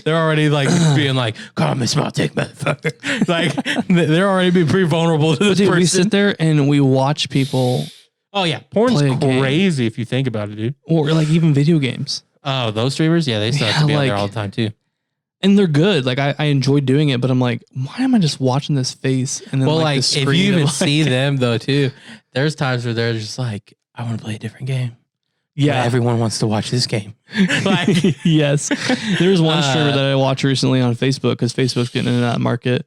They're already like being like, call me small dick motherfucker. Like they're already being pretty vulnerable to this person. We sit there and we watch people. Oh yeah, porn's crazy if you think about it, dude. Or like even video games. Oh, those streamers, yeah, they still have to be on there all the time too. And they're good. Like I enjoy doing it, but I'm like, why am I just watching this face? And then like if you even see them though too, there's times where they're just like, I want to play a different game. Yeah, everyone wants to watch this game. Like, yes, there's one streamer that I watched recently on Facebook because Facebook's getting into that market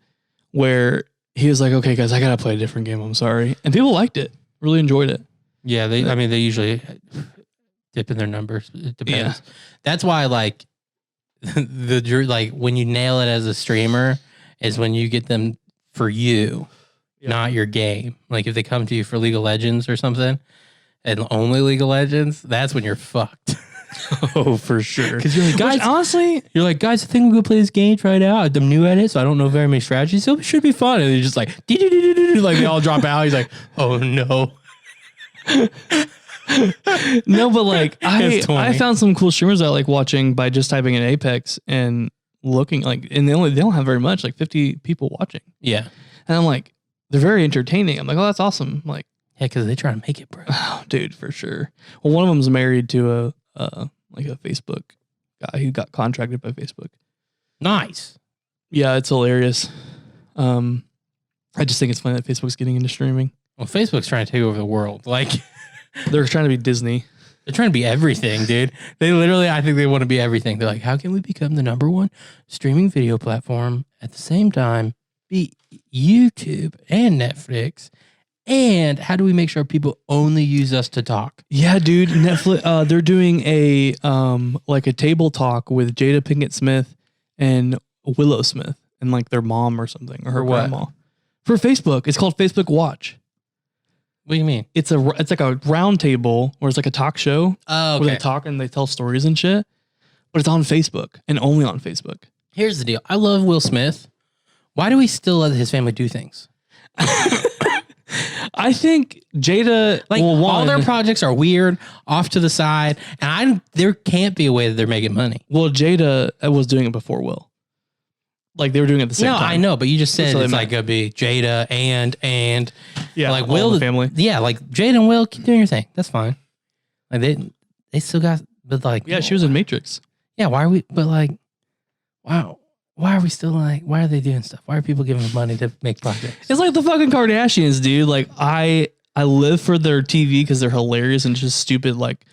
where he was like, "Okay, guys, I gotta play a different game. I'm sorry," and people liked it, really enjoyed it. Yeah, they usually dip in their numbers. It depends. Yeah. That's why, like, when you nail it as a streamer is when you get them for you, not your game. Like if they come to you for League of Legends or something. And only League of Legends, that's when you're fucked. Oh, for sure. Because you're like, guys, honestly, I think we'll go play this game, try it out. I'm new at it, so I don't know very many strategies, so it should be fun. And they're just like, like they all drop out. He's like, oh no. No, but like I found some cool streamers I like watching by just typing in Apex and looking like, and they don't have very much, like 50 people watching. Yeah. And I'm like, they're very entertaining. I'm like, oh, that's awesome. I'm like, yeah, because they try to make it, bro. Oh, dude, for sure. Well, one of them's married to a Facebook guy who got contracted by Facebook. Nice. Yeah, it's hilarious. I just think it's funny that Facebook's getting into streaming. Well, Facebook's trying to take over the world. Like they're trying to be Disney. They're trying to be everything, dude. They literally, I think they want to be everything. They're like, how can we become the #1 streaming video platform at the same time be YouTube and Netflix And how do we make sure people only use us to talk? Yeah, dude. Netflix. They're doing a like a table talk with Jada Pinkett Smith and Willow Smith and like their mom or something or her For what? grandma for Facebook. It's called Facebook Watch. What do you mean? It's like a round table where it's like a talk show Oh, where okay. they talk and they tell stories and shit. But it's on Facebook and only on Facebook. Here's the deal. I love Will Smith. Why do we still let his family do things? I think Jada, Like well, all their projects are weird, off to the side, and there can't be a way that they're making money. well, Jada was doing it before Will. Like they were doing it at the same No, time. I know, but you just said That's what it's I like gonna be Jada and Yeah, like all Will the family. Yeah, like Jada and Will keep doing your thing. That's fine. Like they still got, but like Yeah, she was in Matrix. Yeah, why are we? But like, wow. Why are we still like? Why are they doing stuff? Why are people giving them money to make projects? It's like the fucking Kardashians, dude. Like I live for their TV because they're hilarious and just stupid, like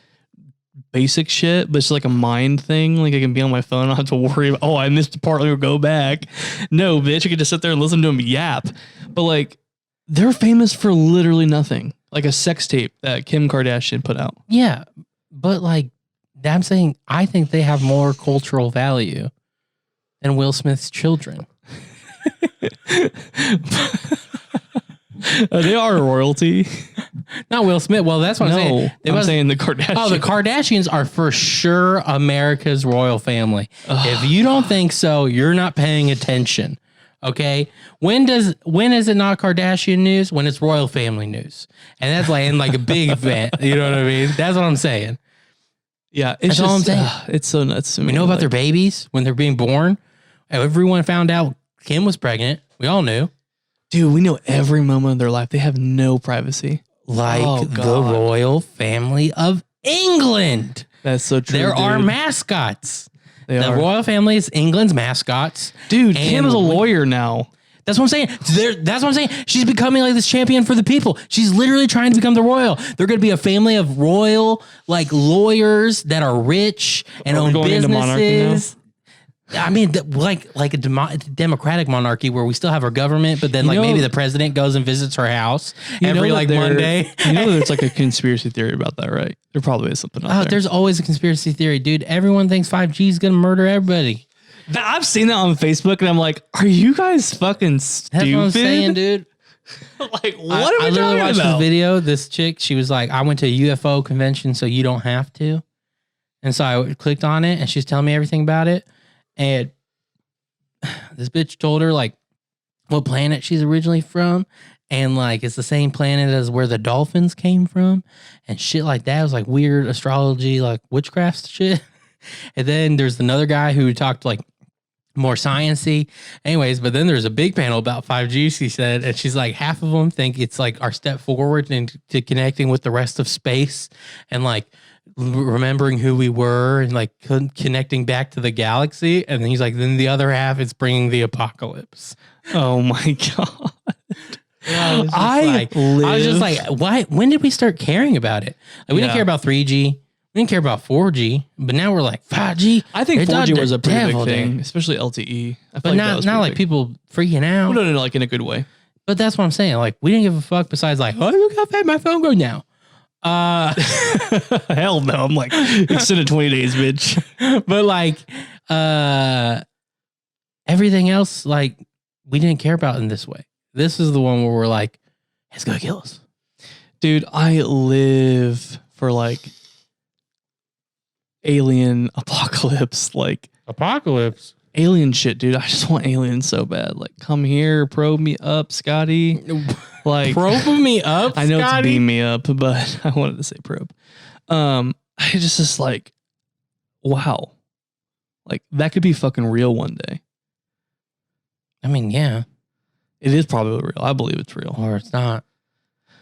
basic shit. But it's like a mind thing. Like I can be on my phone. I don't have to worry about. Oh, I missed a part. Let me go back. No, bitch. I can just sit there and listen to them yap. But like, they're famous for literally nothing. Like a sex tape that Kim Kardashian put out. Yeah, but like I'm saying, I think they have more cultural value than Will Smith's children. They are royalty. Not Will Smith. Well, that's what I'm saying. I'm saying the Kardashians. Oh, the Kardashians are for sure America's royal family. If you don't think so, you're not paying attention. Okay. When is it not Kardashian news? When it's royal family news. And that's like in like a big event. You know what I mean? That's what I'm saying. Yeah, it's That's all I'm just saying. it's so nuts to me. We know about like, their babies when they're being born. Everyone found out Kim was pregnant. We all knew. dude. We know every moment of their life. They have no privacy. Like Oh, the God. royal family of England. That's so true. There are dude. mascots. They The are. royal family is England's mascots. Dude, And Kim is a lawyer now. That's what I'm saying. That's what I'm saying. She's becoming like this champion for the people. She's literally trying to become the royal. They're going to be a family of royal, like lawyers that are rich and Are we own going into monarchy now? businesses. I mean, like a democratic monarchy where we still have our government, but then You like know- maybe the president goes and visits her house You know every that like there- Monday. You know there's like a conspiracy theory about that, right? There probably is something out Oh, there. there's always a conspiracy theory, dude. Everyone thinks 5G is going to murder everybody. I've seen that on Facebook, and I'm like, are you guys fucking stupid? That's what I'm saying, dude. Like, what are we I literally talking watched about? this video. This chick, she was like, I went to a UFO convention, so you don't have to. And so I clicked on it, and she's telling me everything about it. And this bitch told her like what planet she's originally from. And like, it's the same planet as where the dolphins came from and shit like that. It was like weird astrology, like witchcraft shit. And then there's another guy who talked like more sciencey. Anyways, but then there's a big panel about 5G, she said, and she's like, half of them think it's like our step forward into connecting with the rest of space and like remembering who we were and like connecting back to the galaxy. And then he's like, then the other half is bringing the apocalypse. Oh my god! I was just like, why? When did we start caring about it? Like, we didn't Yeah. care about 3G. We didn't care about 4G, but now we're like 5G. I think It's 4G not was the a pretty big devil, thing, dude. especially LTE. I feel But like that not was not pretty like big. people freaking out. No, like in a good way. But that's what I'm saying. Like, we didn't give a fuck besides like, oh, look how fast my phone goes now. Hell no! I'm like extended 20 days, bitch. But like, everything else, like, we didn't care about in this way. This is the one where we're like, it's gonna kill us. Dude, I live for like alien apocalypse, like Apocalypse. alien shit, dude. I just want aliens so bad. Like, come here, probe me up, Scotty. Like, Probe me up, I know Scotty. it's beam me up, but I wanted to say probe. I just like, wow, like that could be fucking real one day. I mean, yeah, It is probably real. I believe it's real. or it's not.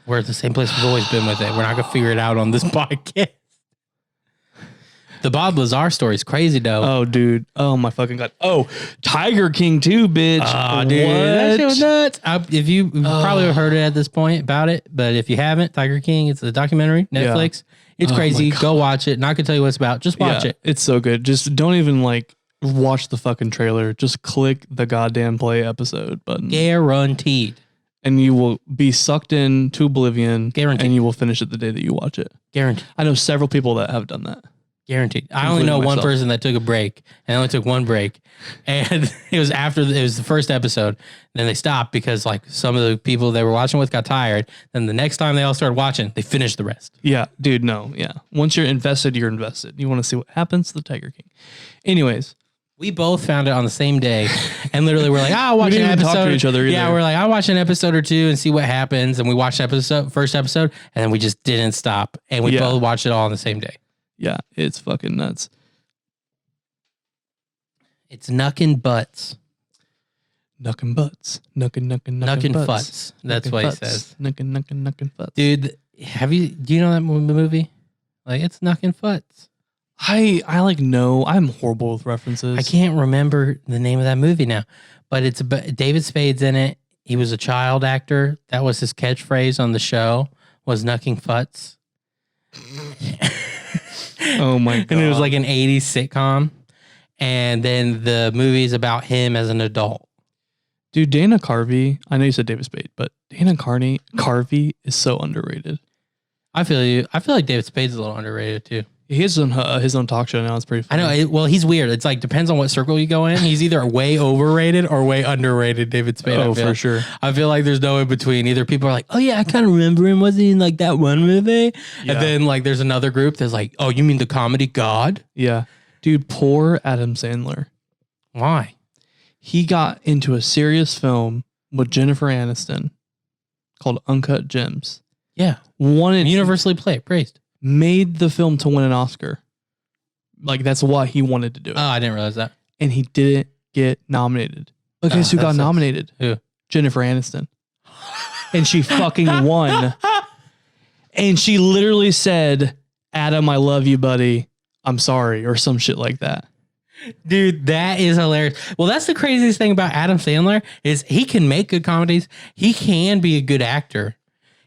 We're at the same place we've always been with it. We're not gonna figure it out on this podcast. The Bob Lazar story is crazy though. Oh, dude. Oh my fucking god. Oh, Tiger King too, bitch. Oh, dude, that shit was nuts. If you probably have heard it at this point about it, but if you haven't, Tiger King, it's a documentary, Netflix. It's Oh crazy. my God. Go watch it. Not gonna tell you what it's about. Just watch Yeah, it. It's so good. Just don't even like watch the fucking trailer. Just click the goddamn play episode button. Guaranteed. and you will be sucked into oblivion. Guaranteed. And you will finish it the day that you watch it. Guaranteed. I know several people that have done that. Guaranteed. I only know one person that took a break, and only took one break, and it was the first episode. Then they stopped because like some of the people they were watching with got tired. Then the next time they all started watching, they finished the rest. Yeah, dude. No, yeah. Once you're invested, you're invested. You want to see what happens to the Tiger King. Anyways, we both found it on the same day, and literally we're like, "I'll watch we didn't an even episode." talk to each other either. Yeah, we're like, "I'll watch an episode or two and see what happens." And we watched first episode, and then we just didn't stop, and we both watched it all on the same day. Yeah, it's fucking nuts. It's knuckin' butts. Knuckin' butts. Knuckin' Knuckin' butts. futts. That's what he says. Knuckin' futts. Dude, do you know that movie? Like, it's knuckin' futts. I like know. I'm horrible with references. I can't remember the name of that movie now, but it's David Spade's in it. He was a child actor. That was his catchphrase on the show, was knuckin' futts. Oh my god. And it was like an 80s sitcom. And then the movie is about him as an adult. Dude, Dana Carvey, I know you said David Spade, but Dana Carvey is so underrated. I feel you. I feel like David Spade's a little underrated too. He has his own talk show now. It's pretty funny. I know. Well, he's weird. It's like, depends on what circle you go in. He's either way overrated or way underrated, David Spade. Oh, for sure. I feel like there's no in between. Either people are like, oh yeah, I kind of remember him. Was he in like that one movie? Yeah. And then like there's another group that's like, oh, you mean the comedy god? Yeah. Dude, poor Adam Sandler. Why? He got into a serious film with Jennifer Aniston called Uncut Gems. Yeah. Universally praised. Made the film to win an Oscar. Like, that's why he wanted to do it. Oh, I didn't realize that. And he didn't get nominated. But guess who got nominated? Who? Jennifer Aniston. And she fucking won. And she literally said, Adam, I love you, buddy. I'm sorry, or some shit like that. Dude, that is hilarious. Well, that's the craziest thing about Adam Sandler is he can make good comedies. He can be a good actor.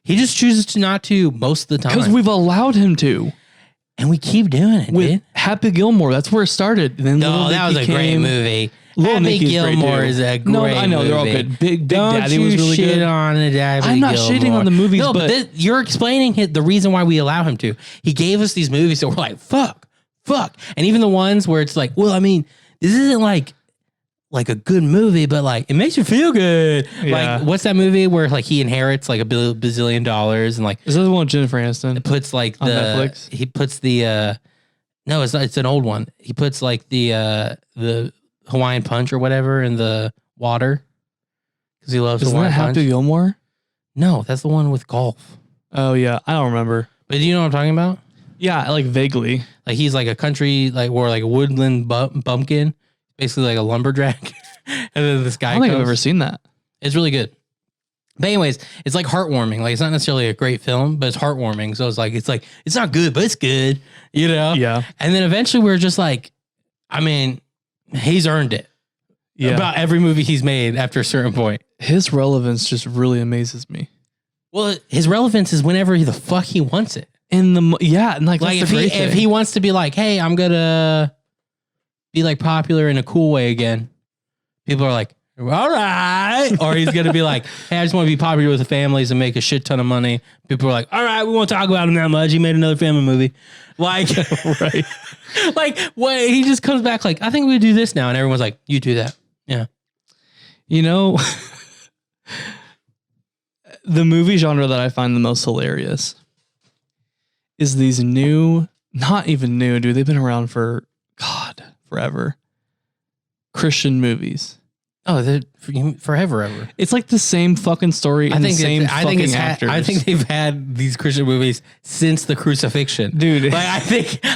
He just chooses to not to most of the time. Because we've allowed him to. And we keep doing it, with dude. Happy Gilmore. That's where it started. And then that was a great movie. Happy Gilmore is a great movie. No, I know, they're all good. Big Daddy was really good. Shit on Happy I'm not Gilmore. shitting on the movies, no, but you're explaining the reason why we allow him to. He gave us these movies that we're like, fuck. And even the ones where it's like, well, I mean, this isn't like a good movie, but like it makes you feel good. Yeah. Like, what's that movie where like he inherits like $1 bazillion and like is that the one with Jennifer Aniston? It puts like on Netflix. He puts the no, it's not. It's an old one. He puts like the Hawaiian Punch or whatever in the water because he loves Isn't Hawaiian that Punch. Happy Gilmore? No, that's the one with golf. Oh yeah, I don't remember. But do you know what I'm talking about? Yeah, like vaguely. Like he's like a country, like or like a woodland bumpkin, basically like a lumberjack. And then this guy. I don't think I've ever seen that. It's really good. But anyways, it's like heartwarming. Like it's not necessarily a great film, but it's heartwarming. So it's like it's not good, but it's good. You know? Yeah. And then eventually we're just like, I mean, he's earned it. Yeah. About every movie he's made after a certain point. His relevance just really amazes me. Well, his relevance is whenever the fuck he wants it. And like if he wants to be like, hey, I'm gonna be like popular in a cool way again, people are like, all right. Or he's gonna be like, hey, I just want to be popular with the families and make a shit ton of money. People are like, all right, we won't talk about him that much. He made another family movie. Like, right. Like, what? He just comes back like, I think we do this now, and everyone's like, you do that. Yeah. You know, the movie genre that I find the most hilarious is these new, not even new, dude. They've been around for, God, forever. Christian movies. Oh, they're forever ever. It's like the same fucking story and the same fucking actors. I think they've had these Christian movies since the crucifixion, dude. Like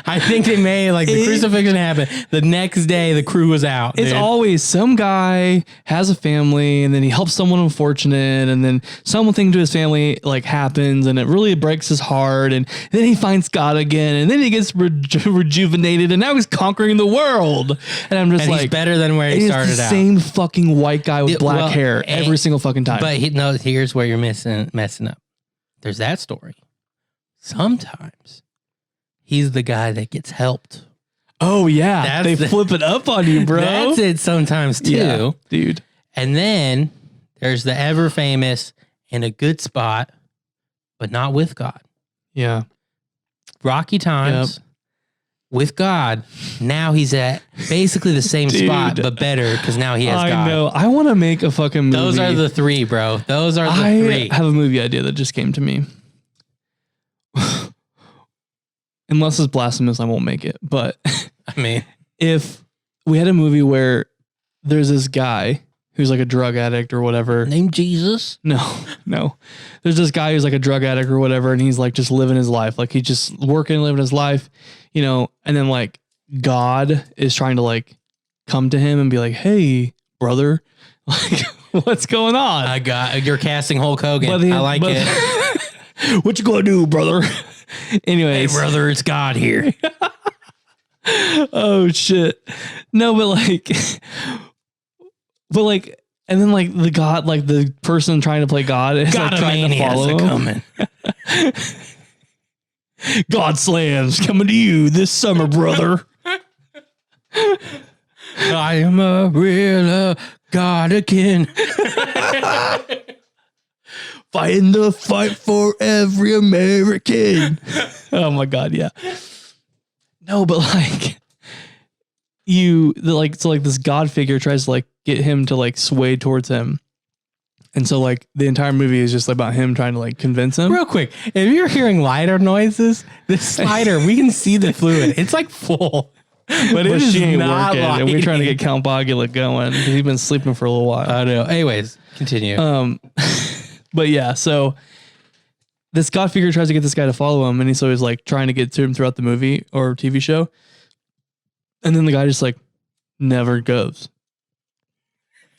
I think they made like the crucifixion happened. The next day, the crew was out. It's always some guy has a family and then he helps someone unfortunate and then something to his family like happens and it really breaks his heart and then he finds God again and then he gets rejuvenated and now he's conquering the world. And I'm just he's better than where he started out. Same fucking white guy with black hair every single fucking time. But here's where you're messing up. There's that story. Sometimes he's the guy that gets helped. Oh yeah, they flip it up on you, bro. That's it sometimes too, dude. And then there's the ever famous in a good spot, but not with God. Yeah. Rocky times with God. Now he's at basically the same spot, but better because now he has God. I know. I want to make a fucking movie. Those are the three, bro. Those are the three. I have a movie idea that just came to me. Unless it's blasphemous, I won't make it. But I mean, if we had a movie where there's this guy who's like a drug addict or whatever. Named Jesus? No. There's this guy who's like a drug addict or whatever, and he's like just living his life. Like he's just working, living his life, you know, and then like God is trying to like come to him and be like, hey, brother, like what's going on? You're casting Hulk Hogan. I like it. What you gonna do, brother? Anyways. Hey, brother, it's God here. Oh shit. No, but and then like the God, like the person trying to play God is like trying to follow him. God slams coming to you this summer, brother. I am a real God again. Fighting the fight for every American. Oh my God, yeah. No, but like this God figure tries to like get him to like sway towards him. And so like the entire movie is just about him trying to like convince him. Real quick, if you're hearing lighter noises, the slider, we can see the fluid. It's like full. But it is not working. And we're trying to get Count Bogula going because he's been sleeping for a little while. I know. Anyways, continue. But yeah, so this God figure tries to get this guy to follow him, and he's always like trying to get to him throughout the movie or TV show. And then the guy just like never goes.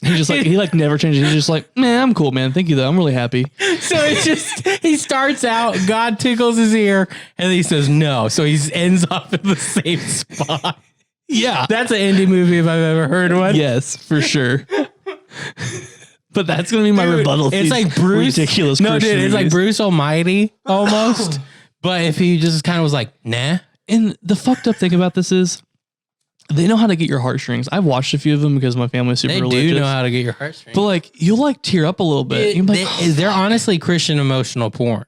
He just like he like never changes. He's just like, man, I'm cool, man. Thank you though. I'm really happy. So it's just he starts out, God tickles his ear, and then he says no. So he ends up in the same spot. Yeah. That's an indie movie if I've ever heard one. Yes, for sure. But that's gonna be my rebuttal. It's like Bruce. Ridiculous. No, Christian dude, it's like movies. Bruce Almighty almost. But if he just kind of was like, nah. And the fucked up thing about this is they know how to get your heartstrings. I've watched a few of them because my family's super religious. They do know how to get your heartstrings. But like you'll like tear up a little bit. They're honestly Christian emotional porn.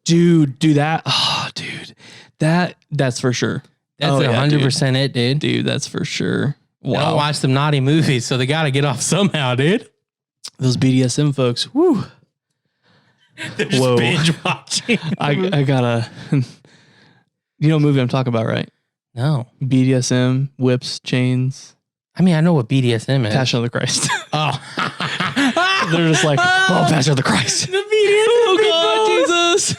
Dude, do that. Oh, dude. That's for sure. That's 100% it, dude. Dude, that's for sure. Wow. I don't watch them naughty movies, so they got to get off somehow, dude. Those BDSM folks. Woo. They're just binge watching. I gotta. You know what movie I'm talking about, right? No. BDSM, whips, chains. I mean, I know what BDSM is. Passion of the Christ. Oh. They're just like, oh, Passion of the Christ. The BDSM. Oh, God, Jesus.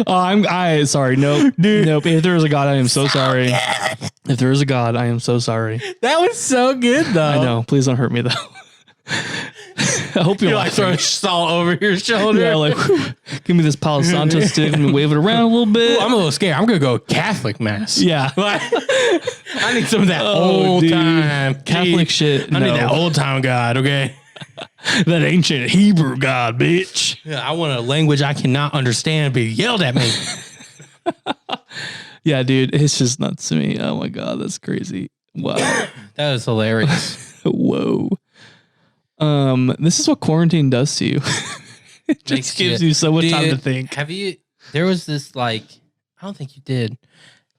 Oh, sorry. Nope. Dude. Nope. If there is a God, I am so sorry. If there is a God, I am so sorry. That was so good, though. I know. Please don't hurt me, though. I hope you're like throwing salt over your shoulder. Yeah, like, whew, give me this Palo Santo stick and wave it around a little bit. Ooh, I'm a little scared. I'm going to go Catholic mass. Yeah. I need some of that old time Catholic shit. I need that old time God, okay? That ancient Hebrew God, bitch. Yeah, I want a language I cannot understand be yelled at me. Yeah, dude, it's just nuts to me. Oh my God, that's crazy. Wow. That was hilarious. Whoa. This is what quarantine does to you. It just gives you so much time to think. There was this like, I don't think you did.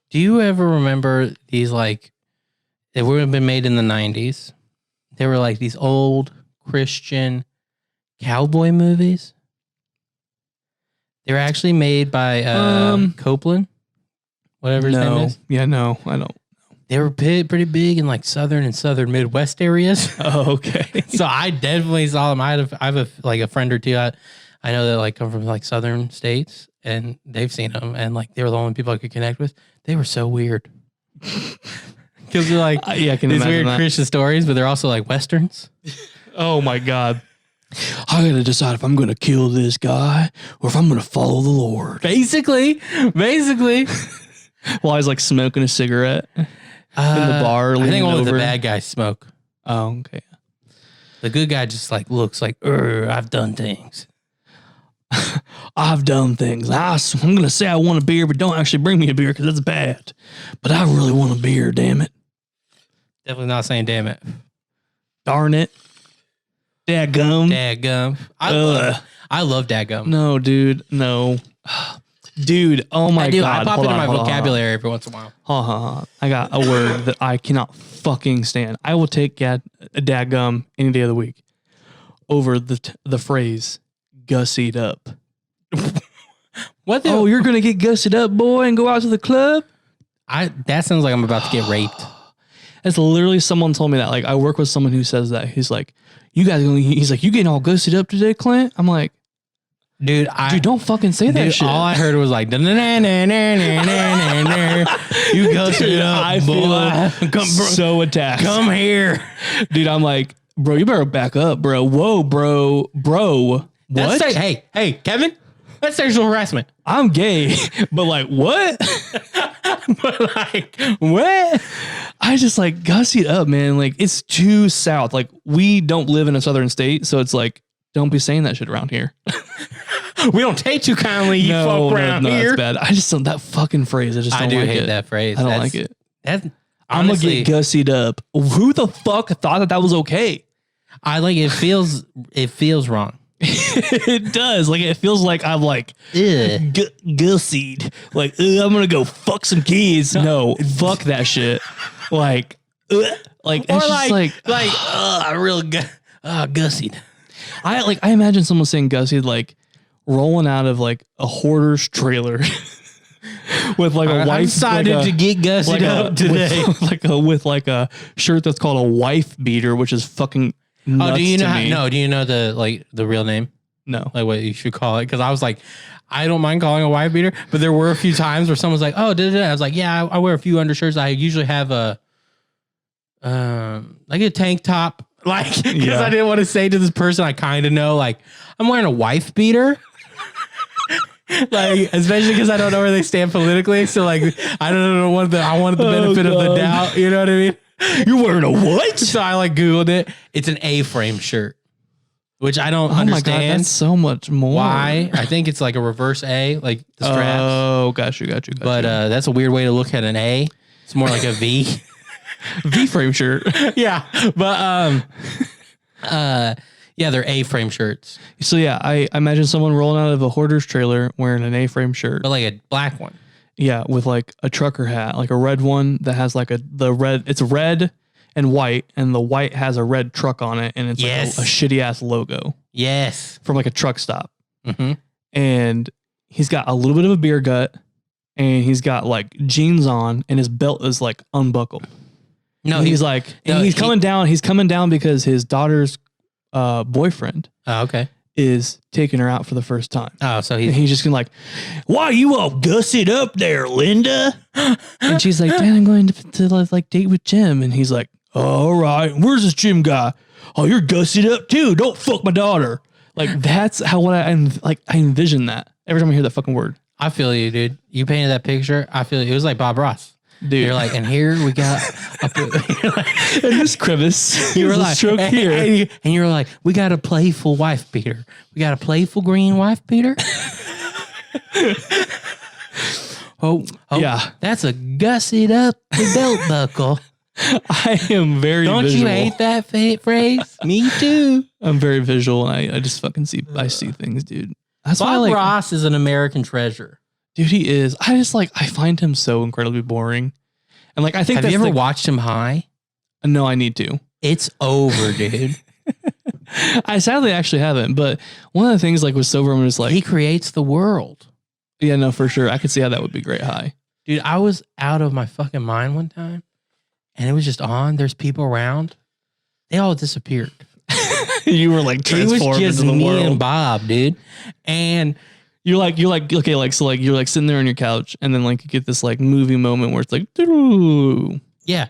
Do you ever remember these like, they would have been made in the 90s. They were like these old Christian cowboy movies. They were actually made by Copeland, whatever his name is. Yeah, no, I don't. They were pretty big in like southern and southern Midwest areas. Oh, okay. So I definitely saw them. I have a friend or two. I know that like come from like southern states, and they've seen them, and like they were the only people I could connect with. They were so weird because they're like yeah, I can these imagine weird that. Christian stories, but they're also like westerns. Oh my God. I gotta decide if I'm gonna kill this guy or if I'm gonna follow the Lord. Basically. While he's like smoking a cigarette in the bar. I think only over. the bad guys smoke. Oh, okay. The good guy just like looks like, I've done things. I've done things. I'm gonna say I want a beer, but don't actually bring me a beer because that's bad. But I really want a beer. Damn it. Definitely not saying damn it. Darn it. Dadgum. Dadgum. I love dadgum. No, dude. No. Dude, oh my God. I pop Hold into on, my hold on, vocabulary every once in a while. hold on. I got a word that I cannot fucking stand. I will take a dadgum any day of the week over the phrase gussied up. What the? Oh, you're going to get gussied up, boy, and go out to the club? That sounds like I'm about to get raped. That's literally someone told me that. Like, I work with someone who says that. He's like, he's like, you getting all gussied up today, Clint? I'm like, dude, don't fucking say that shit. All I heard was like, you gussied up, I boy. feel so attacked. Come here. Dude, I'm like, bro, you better back up, bro. Whoa, bro. What? Hey, Kevin, that's sexual harassment. I'm gay, but like, what? But like, what? I just like gussied up, man. Like, it's too south. Like, we don't live in a southern state, so it's like, don't be saying that shit around here. We don't take too kindly, you fuck around here. That's bad. I just don't, that fucking phrase. I just don't like it. I do hate that phrase. I don't like it. I'm gonna get gussied up. Who the fuck thought that was okay? I like it. Feels wrong. It does. Like, it feels like I'm like gussied. Like, I'm gonna go fuck some kids. No, fuck that shit. Like, it's just I real gussied. I imagine someone saying gussied like rolling out of like a hoarder's trailer with like a wife. I'm excited to get gussied up today. With a shirt that's called a wife beater, which is fucking nuts. Do you know? To me. No, do you know the real name? No, like what you should call it? Because I was like, I don't mind calling a wife beater, but there were a few times where someone's like, "Oh, I was like, yeah, I wear a few undershirts. I usually have a tank top." Like, because I didn't want to say to this person I kind of know, like, I'm wearing a wife beater. Like, especially because I don't know where they stand politically. So, like, I don't know I wanted the benefit of the doubt. You know what I mean? You're wearing a what? So I like Googled it. It's an A-frame shirt, which I don't understand. My God, that's so much more. Why? I think it's like a reverse A, like the straps. Oh, got you. But that's a weird way to look at an A. It's more like a V. V-frame shirt. Yeah. But yeah, they're A-frame shirts. So yeah, I imagine someone rolling out of a hoarder's trailer wearing an A-frame shirt. But like a black one. Yeah, with like a trucker hat, like a red one that has like it's red and white, and the white has a red truck on it, and it's like a shitty ass logo. Yes. From like a truck stop. Mm-hmm. And he's got a little bit of a beer gut, and he's got like jeans on, and his belt is like unbuckled. No, and he's coming down. He's coming down because his daughter's boyfriend. Oh, okay. Is taking her out for the first time. Oh, so he's just gonna like, why you all gussied up there, Linda? And she's like, Dad, I'm going to like date with Jim. And he's like, all right, where's this Jim guy? Oh, you're gussied up too. Don't fuck my daughter. Like, that's how I envision that every time I hear that fucking word. I feel you, dude. You painted that picture. I feel you. It was like Bob Ross. Dude. You're like, and here we got in this crevice. You were like, stroke here. And you were like, we got a playful wife beater. We got a playful green wife beater. oh, yeah. That's a gussied up belt buckle. I am very Don't visual. You hate that phrase? Me too. I'm very visual, and I just fucking see things, dude. That's Bob why Ross is an American treasure. Dude, he is. I find him so incredibly boring. And like, I think Have you ever watched him high? No, I need to. It's over, dude. I sadly actually haven't. But one of the things like with sober, I'm just like, he creates the world. Yeah, no, for sure. I could see how that would be great high. Dude, I was out of my fucking mind one time, and it was just on. There's people around. They all disappeared. You were like transformed into the world. It was just me and Bob, dude. And you're like, okay, like, so like, you're like sitting there on your couch, and then like you get this like movie moment where it's like, doo-doo. Yeah,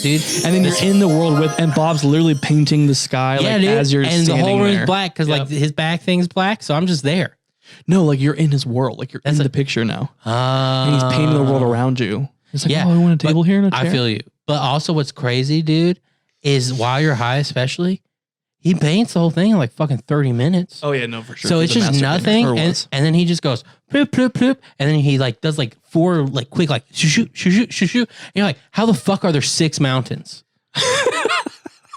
dude. And then you're in the world and Bob's literally painting the sky like as you're standing there. And the whole room's black because like his back thing's black, so I'm just there. No, like you're in his world, like you're in the picture now. And he's painting the world around you. It's like, oh, I want a table here and a chair. I feel you. But also what's crazy, dude, is while you're high especially, he paints the whole thing in like fucking 30 minutes. Oh yeah, no, for sure. So it's just nothing. And then he just goes, bloop, bloop, bloop. And then he like does like 4 like quick, like shoot, shoot, shoot, shoot, shoot. And you're like, how the fuck are there 6 mountains?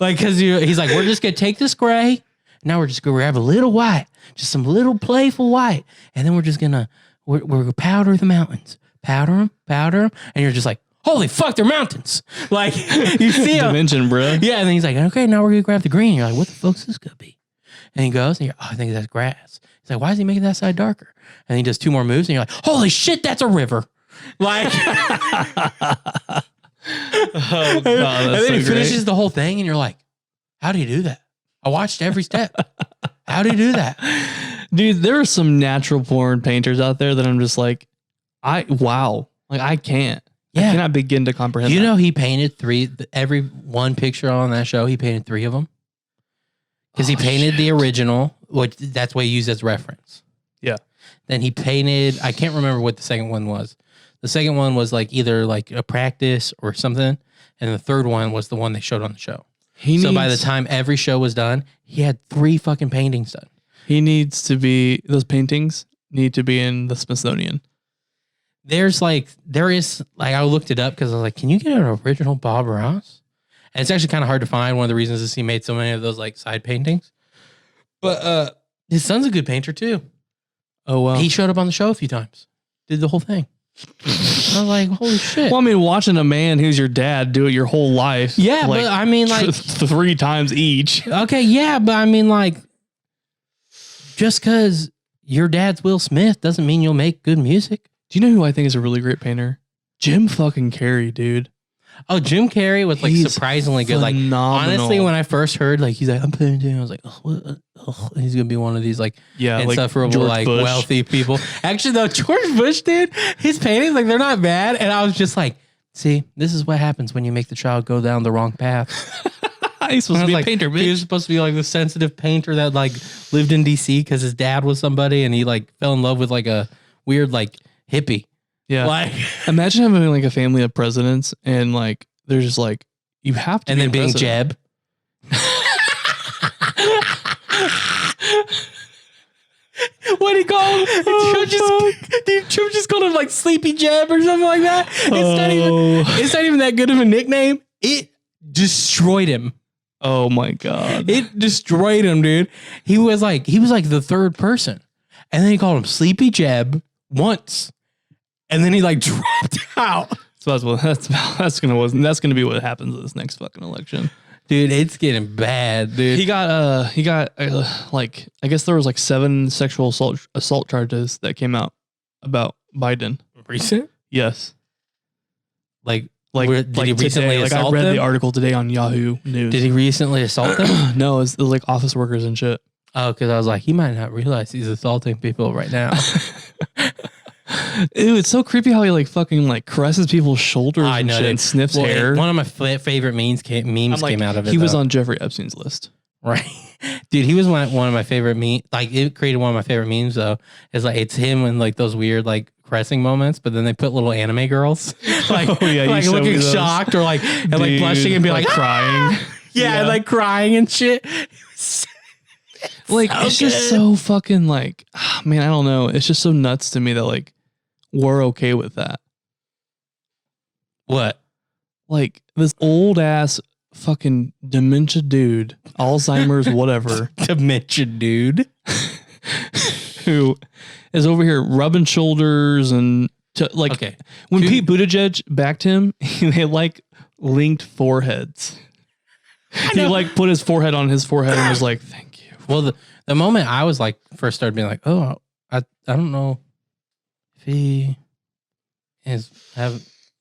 Like, cause he's like, we're just gonna take this gray. Now we're just gonna grab a little white, just some little playful white, and then we're just gonna we're gonna powder the mountains, powder them, and you're just like, holy fuck, they're mountains. Like you see them, Dimension, bro. yeah. And then he's like, okay, now we're gonna grab the green. You're like, what the fuck's this gonna be? And he goes, and you're, oh, I think that's grass. He's like, why is he making that side darker? And he does 2 more moves, and you're like, holy shit, that's a river. Like, Oh, God, and then he so finishes great. the whole thing, and you're like, how do you do that? I watched every step. How do you do that? Dude, there are some natural porn painters out there that I'm just like, wow. Like, I can't. Yeah. I cannot begin to comprehend You that. know, he painted 3, every one picture on that show, he painted 3 of them. Because he painted the original, which that's what he used as reference. Yeah. Then he painted, I can't remember what the second one was. The second one was like either like a practice or something. And the third one was the one they showed on the show. By the time every show was done, he had 3 fucking paintings done. He needs to be, those paintings need to be in the Smithsonian. There is like, I looked it up because I was like, can you get an original Bob Ross? And it's actually kind of hard to find. One of the reasons is he made so many of those like side paintings. But his son's a good painter too. Oh, wow. He showed up on the show a few times. Did the whole thing. I was like, holy shit. Well, I mean, watching a man who's your dad do it your whole life. Yeah, but I mean, like 3 times each. Okay, yeah, but I mean, like, just because your dad's Will Smith doesn't mean you'll make good music. Do you know who I think is a really great painter? Jim fucking Carrey, dude. Oh, Jim Carrey was like He's surprisingly good. Like, phenomenal. honestly, when I first heard, like, he's like, I'm painting, I was like, oh, what? Oh, he's gonna be one of these like insufferable, George like Bush. wealthy people. Actually, though, George Bush, dude, his paintings, like, they're not bad. And I was just like, see, this is what happens when you make the child go down the wrong path. He's supposed to be like, a painter, He was bitch. supposed to be like the sensitive painter that like lived in DC because his dad was somebody and he like fell in love with like a weird like hippie. Yeah. Like, Imagine having like a family of presidents and like they're just like, you have to and be then a being president. Jeb. What do you call him? Trump just called him like Sleepy Jeb or something like that. It's not even that good of a nickname. It destroyed him. Oh my God. It destroyed him, dude. He was like the third person. And then he called him Sleepy Jeb once. And then he like dropped out. So that's gonna be what happens in this next fucking election. Dude, it's getting bad, dude. He got like, I guess there was like 7 sexual assault charges that came out about Biden. Recent? Yes. Like Did he recently today, like I assault read them? the article today on Yahoo News. Did he recently assault them? No, it was like office workers and shit. Oh, because I was like, he might not realize he's assaulting people right now. Ew, it's so creepy how he like fucking like caresses people's shoulders and shit and sniffs hair. One of my favorite memes came out of it. He was though. on Jeffrey Epstein's list. Right. Dude, he was one of my favorite memes. Like, it created one of my favorite memes, though. It's like, it's him in like those weird, like, caressing moments, but then they put little anime girls, like, Oh, yeah, you like showed me looking those. shocked or like, and like Dude, blushing and be like, crying. yeah, and like crying and shit. Like, so it's just good. so fucking like, man, I don't know. It's just so nuts to me that like, we're okay with that. What? Like, this old ass fucking dementia dude, Alzheimer's, whatever, Dementia, dude. who is over here rubbing shoulders and like, Okay. when Dude. Pete Buttigieg backed him, they like linked foreheads. He like put his forehead on his forehead and was like, thank you. Well, the moment I was like, first started being like, oh, I don't know if he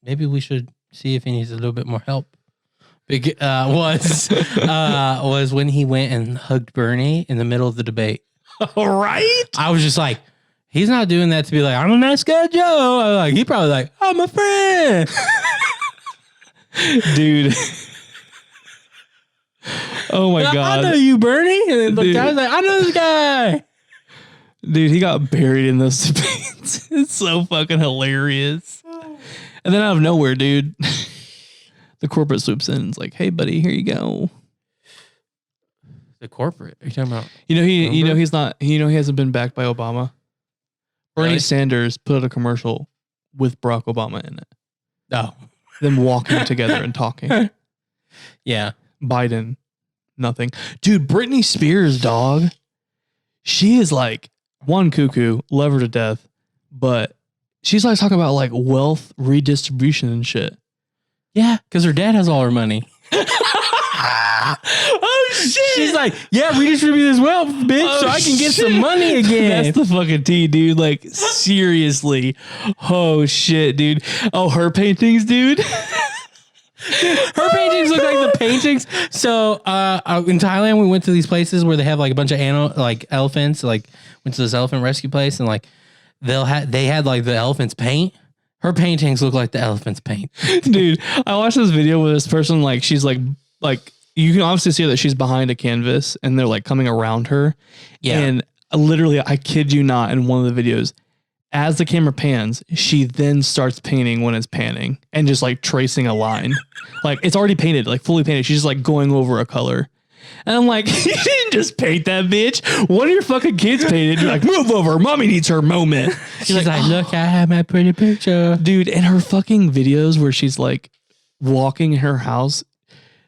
maybe we should see if he needs a little bit more help. Was when he went and hugged Bernie in the middle of the debate. All right. I was just like, he's not doing that to be like, I'm a nice guy, Joe. I was like, he probably like, I'm a friend. Dude. Oh my I God. know you, Bernie. And the Dude. guy was like, I know this guy. Dude, he got buried in those debates. It's so fucking hilarious. And then out of nowhere, dude, the corporate swoops in and is like, hey, buddy, here you go. The corporate. Are you talking about? He hasn't been backed by Obama. Bernie Really? Sanders put out a commercial with Barack Obama in it. Oh. Them walking together and talking. Yeah. Biden nothing. Dude, Britney Spears, dog. She is like one cuckoo, love her to death, but she's like talking about like wealth redistribution and shit. Yeah, because her dad has all her money. Oh shit! She's like, yeah, redistribute this wealth, bitch, so I can get some money again. That's the fucking tea, dude. Like, seriously. Oh shit, dude. Oh, her paintings, dude. Her paintings look like the paintings. So in Thailand, we went to these places where they have like a bunch of elephants. Like went to this elephant rescue place, and like they had like the elephants paint. Her paintings look like the elephants paint. Dude, I watched this video with this person. Like she's like you can obviously see that she's behind a canvas, and they're like coming around her. Yeah, and literally, I kid you not, in one of the videos, as the camera pans, she then starts painting when it's panning and just like tracing a line. Like it's already painted, like fully painted. She's just like going over a color. And I'm like, you didn't just paint that, bitch. One of your fucking kids painted. You're like, move over. Mommy needs her moment. She's like, look, I have my pretty picture. Dude, and her fucking videos where she's like walking in her house,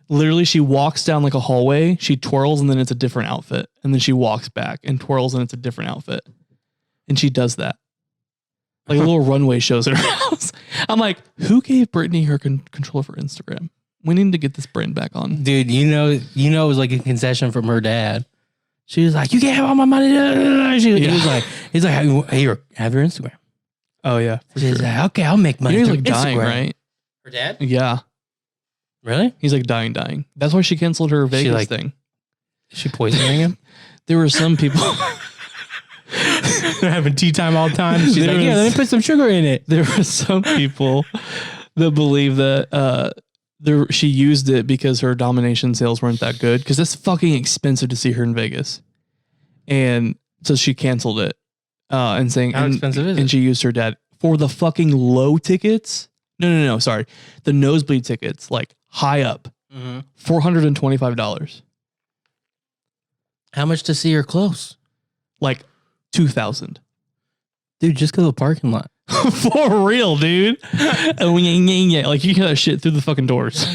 literally she walks down like a hallway, she twirls and then it's a different outfit. And then she walks back and twirls and it's a different outfit. And she does that. Like a little runway shows at her house. I'm like, who gave Britney her control for Instagram? We need to get this brand back on. Dude, you know, it was like a concession from her dad. She was like, you can't have all my money. He was like, here, have your Instagram. Oh, yeah. She's like, okay, I'll make money. He's through like dying, Instagram. right? Her dad? Yeah. Really? He's like dying. That's why she canceled her Vegas thing. Is she poisoning him? There were some people... They're having tea time all the time. She's like, yeah, let me put some sugar in it. There were some people that believe that she used it because her domination sales weren't that good, because it's fucking expensive to see her in Vegas. And so she canceled it and saying, how expensive is it? And she used her dad for the fucking low tickets. No, sorry. The nosebleed tickets, like high up, $425. How much to see her close? Like 2,000. Dude, just go to the parking lot. For real, dude. Oh, yeah. Like you can hear that shit through the fucking doors.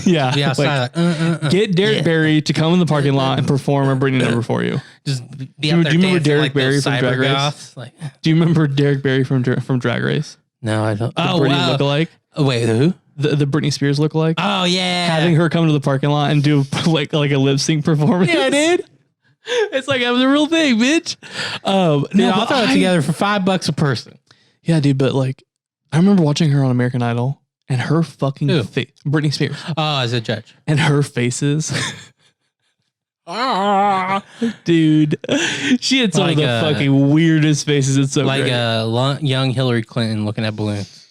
Yeah. Be outside. Like, get Derek Barry to come in the parking lot and perform a Britney number for you. Just be Do out there you remember dancing Derek like Barry those from Drag Race? cybergoths. Like, Do you remember Derek Barry from Drag Race? no, I don't. The Oh, Britney wow. lookalike? Oh, wait, who? The Britney Spears lookalike? Oh, yeah. Having her come to the parking lot and do like a lip sync performance. Yeah, dude. It's like, that was a real thing, bitch. Dude, I'll throw it together for $5 a person. Yeah, dude, but like, I remember watching her on American Idol and her fucking face, Britney Spears. Oh, as a judge. And her faces. Dude, she had some of the fucking weirdest faces. It's so like great. young Hillary Clinton looking at balloons.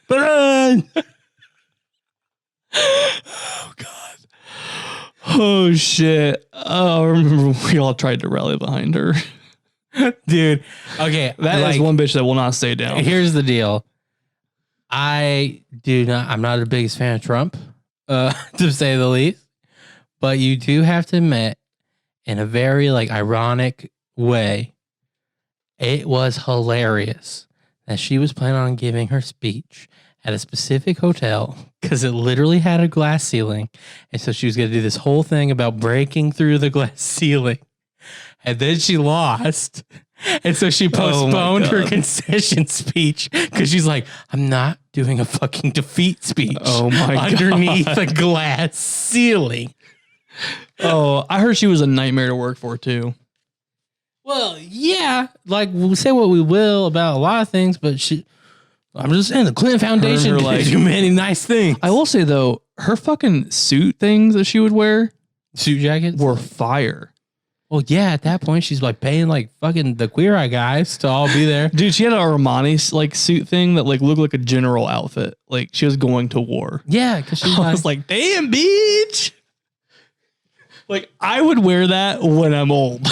Balloon! Oh God. Oh shit. Oh, I remember we all tried to rally behind her. Dude. Okay. That is one bitch that will not stay down. Here's the deal. I'm not the biggest fan of Trump, to say the least. But you do have to admit, in a very like ironic way, it was hilarious that she was planning on giving her speech at a specific hotel because it literally had a glass ceiling. And so she was going to do this whole thing about breaking through the glass ceiling. And then she lost. And so she postponed her concession speech because she's like, I'm not doing a fucking defeat speech underneath a glass ceiling. Oh, I heard she was a nightmare to work for too. Well, yeah, like we'll say what we will about a lot of things, but I'm just saying the Clinton Foundation did do many nice things. I will say though, her fucking suit things that she would wear, suit jackets, were fire. Well, yeah, at that point she's like paying like fucking the Queer Eye guys to all be there. Dude, she had a Armani like suit thing that like looked like a general outfit. Like she was going to war. Yeah, because she was like, damn, bitch. Like I would wear that when I'm old.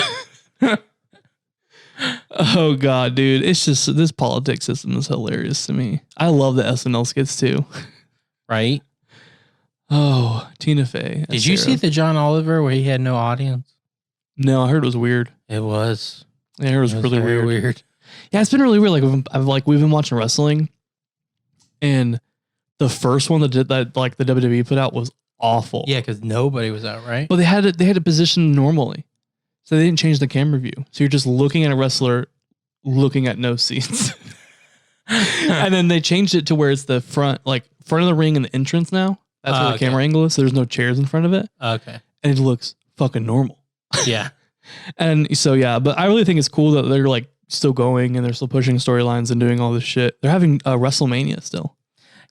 Oh God, dude. It's just this politics system is hilarious to me. I love the SNL skits too. Right? Oh, Tina Fey. Did you see the John Oliver where he had no audience? No, I heard it was weird. It was. Yeah, it was really weird. Yeah, it's been really weird. Like we've been watching wrestling, and The first one that did that, like the WWE put out, was awful. Yeah, because nobody was out, right? But they had it positioned normally. So they didn't change the camera view. So you're just looking at a wrestler looking at no seats. And then they changed it to where it's the front of the ring and the entrance now. That's where the camera angle is. So there's no chairs in front of it. Okay. And it looks fucking normal. Yeah. And so, yeah, but I really think it's cool that they're like still going and they're still pushing storylines and doing all this shit. They're having WrestleMania still.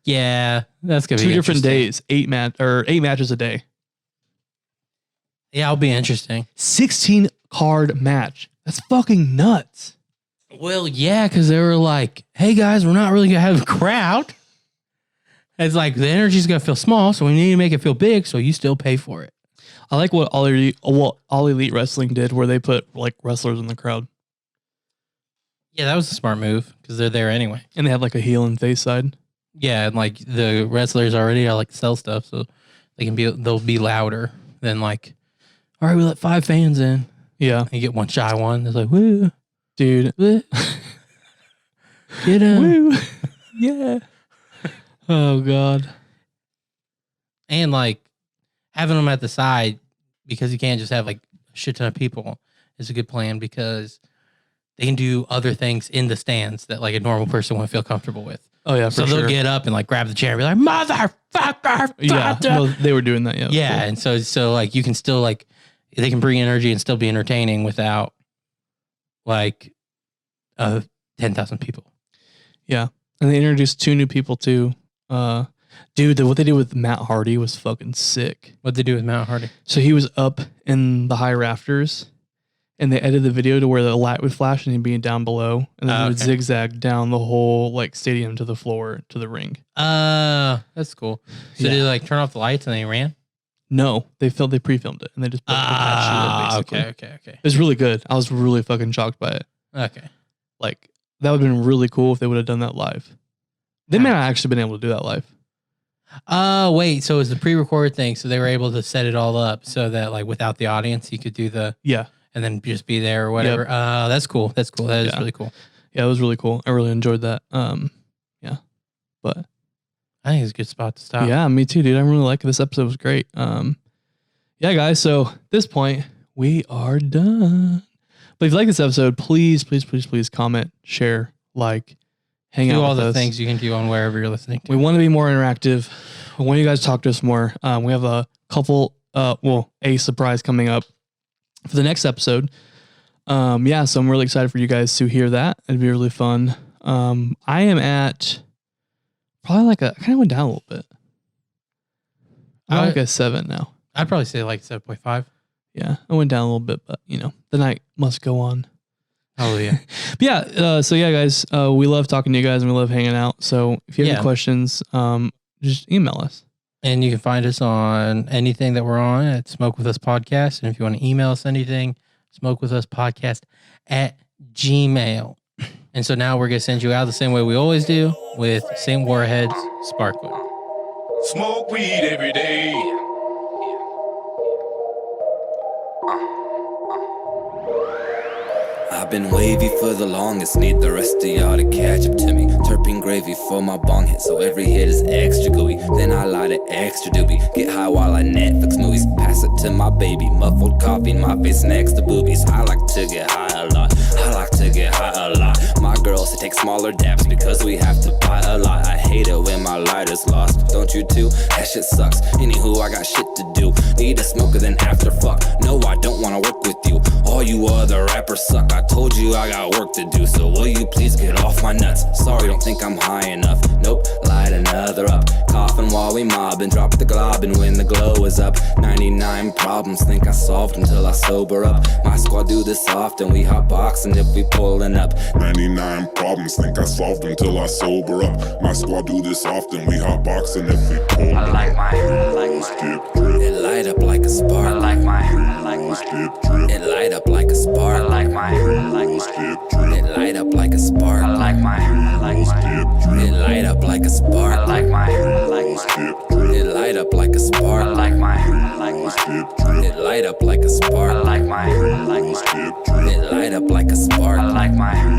Yeah. That's going to be 2 different days, 8 matches a day. Yeah, it'll be interesting. 16 card match. That's fucking nuts. Well, yeah, because they were like, hey guys, we're not really going to have a crowd. It's like the energy's going to feel small, so we need to make it feel big, so you still pay for it. I like what All Elite Wrestling did, where they put like wrestlers in the crowd. Yeah, that was a smart move because they're there anyway. And they have like a heel and face side. Yeah, and like the wrestlers already are like sell stuff, so they'll be louder than like, all right, we let 5 fans in. Yeah. And you get one shy one. It's like, woo. Dude. Woo. Get him. Woo. Yeah. Oh, God. And like having them at the side, because you can't just have like a shit ton of people, is a good plan because they can do other things in the stands that like a normal person wouldn't feel comfortable with. Oh, yeah, so they'll get up and like grab the chair and be like, motherfucker. Yeah, well, they were doing that. Yeah. Yeah. Cool. And so like you can still like, they can bring energy and still be entertaining without like 10,000 people. Yeah. And they introduced 2 new people too. Dude, what they did with Matt Hardy was fucking sick. What'd they do with Matt Hardy? So he was up in the high rafters and they edited the video to where the light would flash and he'd be down below. And then he would zigzag down the whole like stadium to the floor to the ring. That's cool. So did they like turn off the lights and they ran? No, they pre-filmed it and they just put okay. It was really good. I was really fucking shocked by it. Okay. Like that would have been really cool if they would have done that live. They may not actually been able to do that live. Wait. So it was the pre-recorded thing. So they were able to set it all up so that like without the audience, you could do and then just be there or whatever. Yep. That's cool. That is really cool. Yeah, it was really cool. I really enjoyed that. Yeah, but I think it's a good spot to stop. Yeah, me too, dude. I really like it. This episode was great. Yeah, guys. So at this point, we are done. But if you like this episode, please comment, share, like, hang out with us. Do all the things you can do on wherever you're listening to. We want to be more interactive. We want you guys to talk to us more. We have a couple, a surprise coming up for the next episode. Yeah, so I'm really excited for you guys to hear that. It'd be really fun. I am at probably I kind of went down a little bit. I'm like a 7 now. I'd probably say like 7.5. Yeah, I went down a little bit, but the night must go on. Oh yeah. But yeah, so yeah, guys, we love talking to you guys and we love hanging out. So if you have any questions, just email us. And you can find us on anything that we're on at Smoke With Us Podcast. And if you want to email us anything, smokewithuspodcast@gmail. And so now we're going to send you out the same way we always do with St. Warhead's Sparkler. Smoke weed every day. I've been wavy for the longest, need the rest of y'all to catch up to me. Terpene gravy for my bong hit, so every hit is extra gooey. Then I light it extra doobie, get high while I Netflix movies. Pass it to my baby, muffled coffee, my face next to boobies. I like to get high a lot, I like to get high a lot. My girls take smaller dabs because we have to buy a lot. I hate it when my lighter's lost, don't you too? That shit sucks, anywho I got shit to do. Need a smoker then after fuck, no I don't wanna work with you. All you other rappers suck, I told you I got work to do, so will you please get off my nuts? Sorry, don't think I'm high enough. Nope, light another up. Coughing while we mob and drop the glob, and when the glow is up, 99 problems think I solved until I sober up. My squad do this often, we hot boxing if we pulling up. 99 problems think I solved until I sober up. My squad do this often, we hot boxing if we pull up. I like my skip drip. It light up like a spark. I like my skip drip. It light up like a spark. I like my skip drip. It light up like a spark. I like my skip drip. It light up like a spark. I like my skip drip. It light up like a spark. I like my skip drip. It light up like a spark. I like my skip drip. It light up like a spark. I like my hair.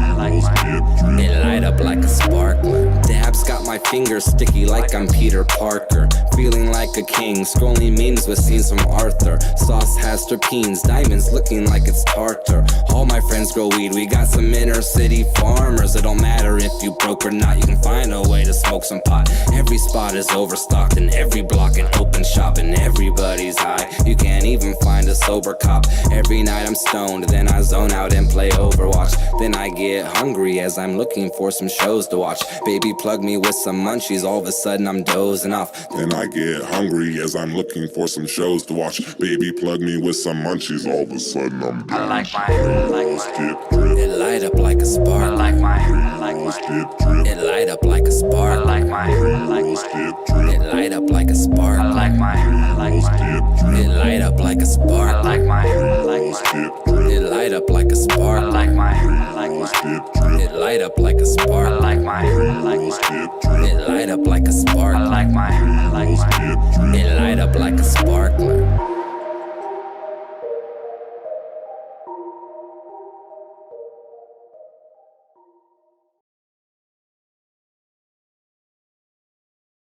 It light up like a sparkler. Dabs got my fingers sticky like I'm Peter Parker. Feeling like a king, scrolling memes with scenes from Arthur. Sauce has terpenes, diamonds looking like it's tartar. All my friends grow weed, we got some inner city farmers. It don't matter if you broke or not, you can find a way to smoke some pot. Every spot is overstocked and every block an open shop. And everybody's high, you can't even find a sober cop. Every night I'm stoned, then I zone out and play Overwatch. Then I get hungry as I'm looking for some shows to watch. Baby plug me with some munchies, all of a sudden I'm dozing off. Then I get hungry as I'm looking for some shows to watch. Baby plug me with some munchies, all of a sudden I'm I like my hair. Dip drip. It light up like a spark. I like my hair. Dip drip. It light up like a I spark. like my hair. Dip drip. It light up like a spark. I like my hair. Dip drip. It light up like a I spark. like my hair. Dip drip. It light up like a I spark. like my hair. Dip drip. It light up like a I spark. like my hair. Dip drip. It light up like a I spark. like my hair. Dip drip. It light up like a sparkler.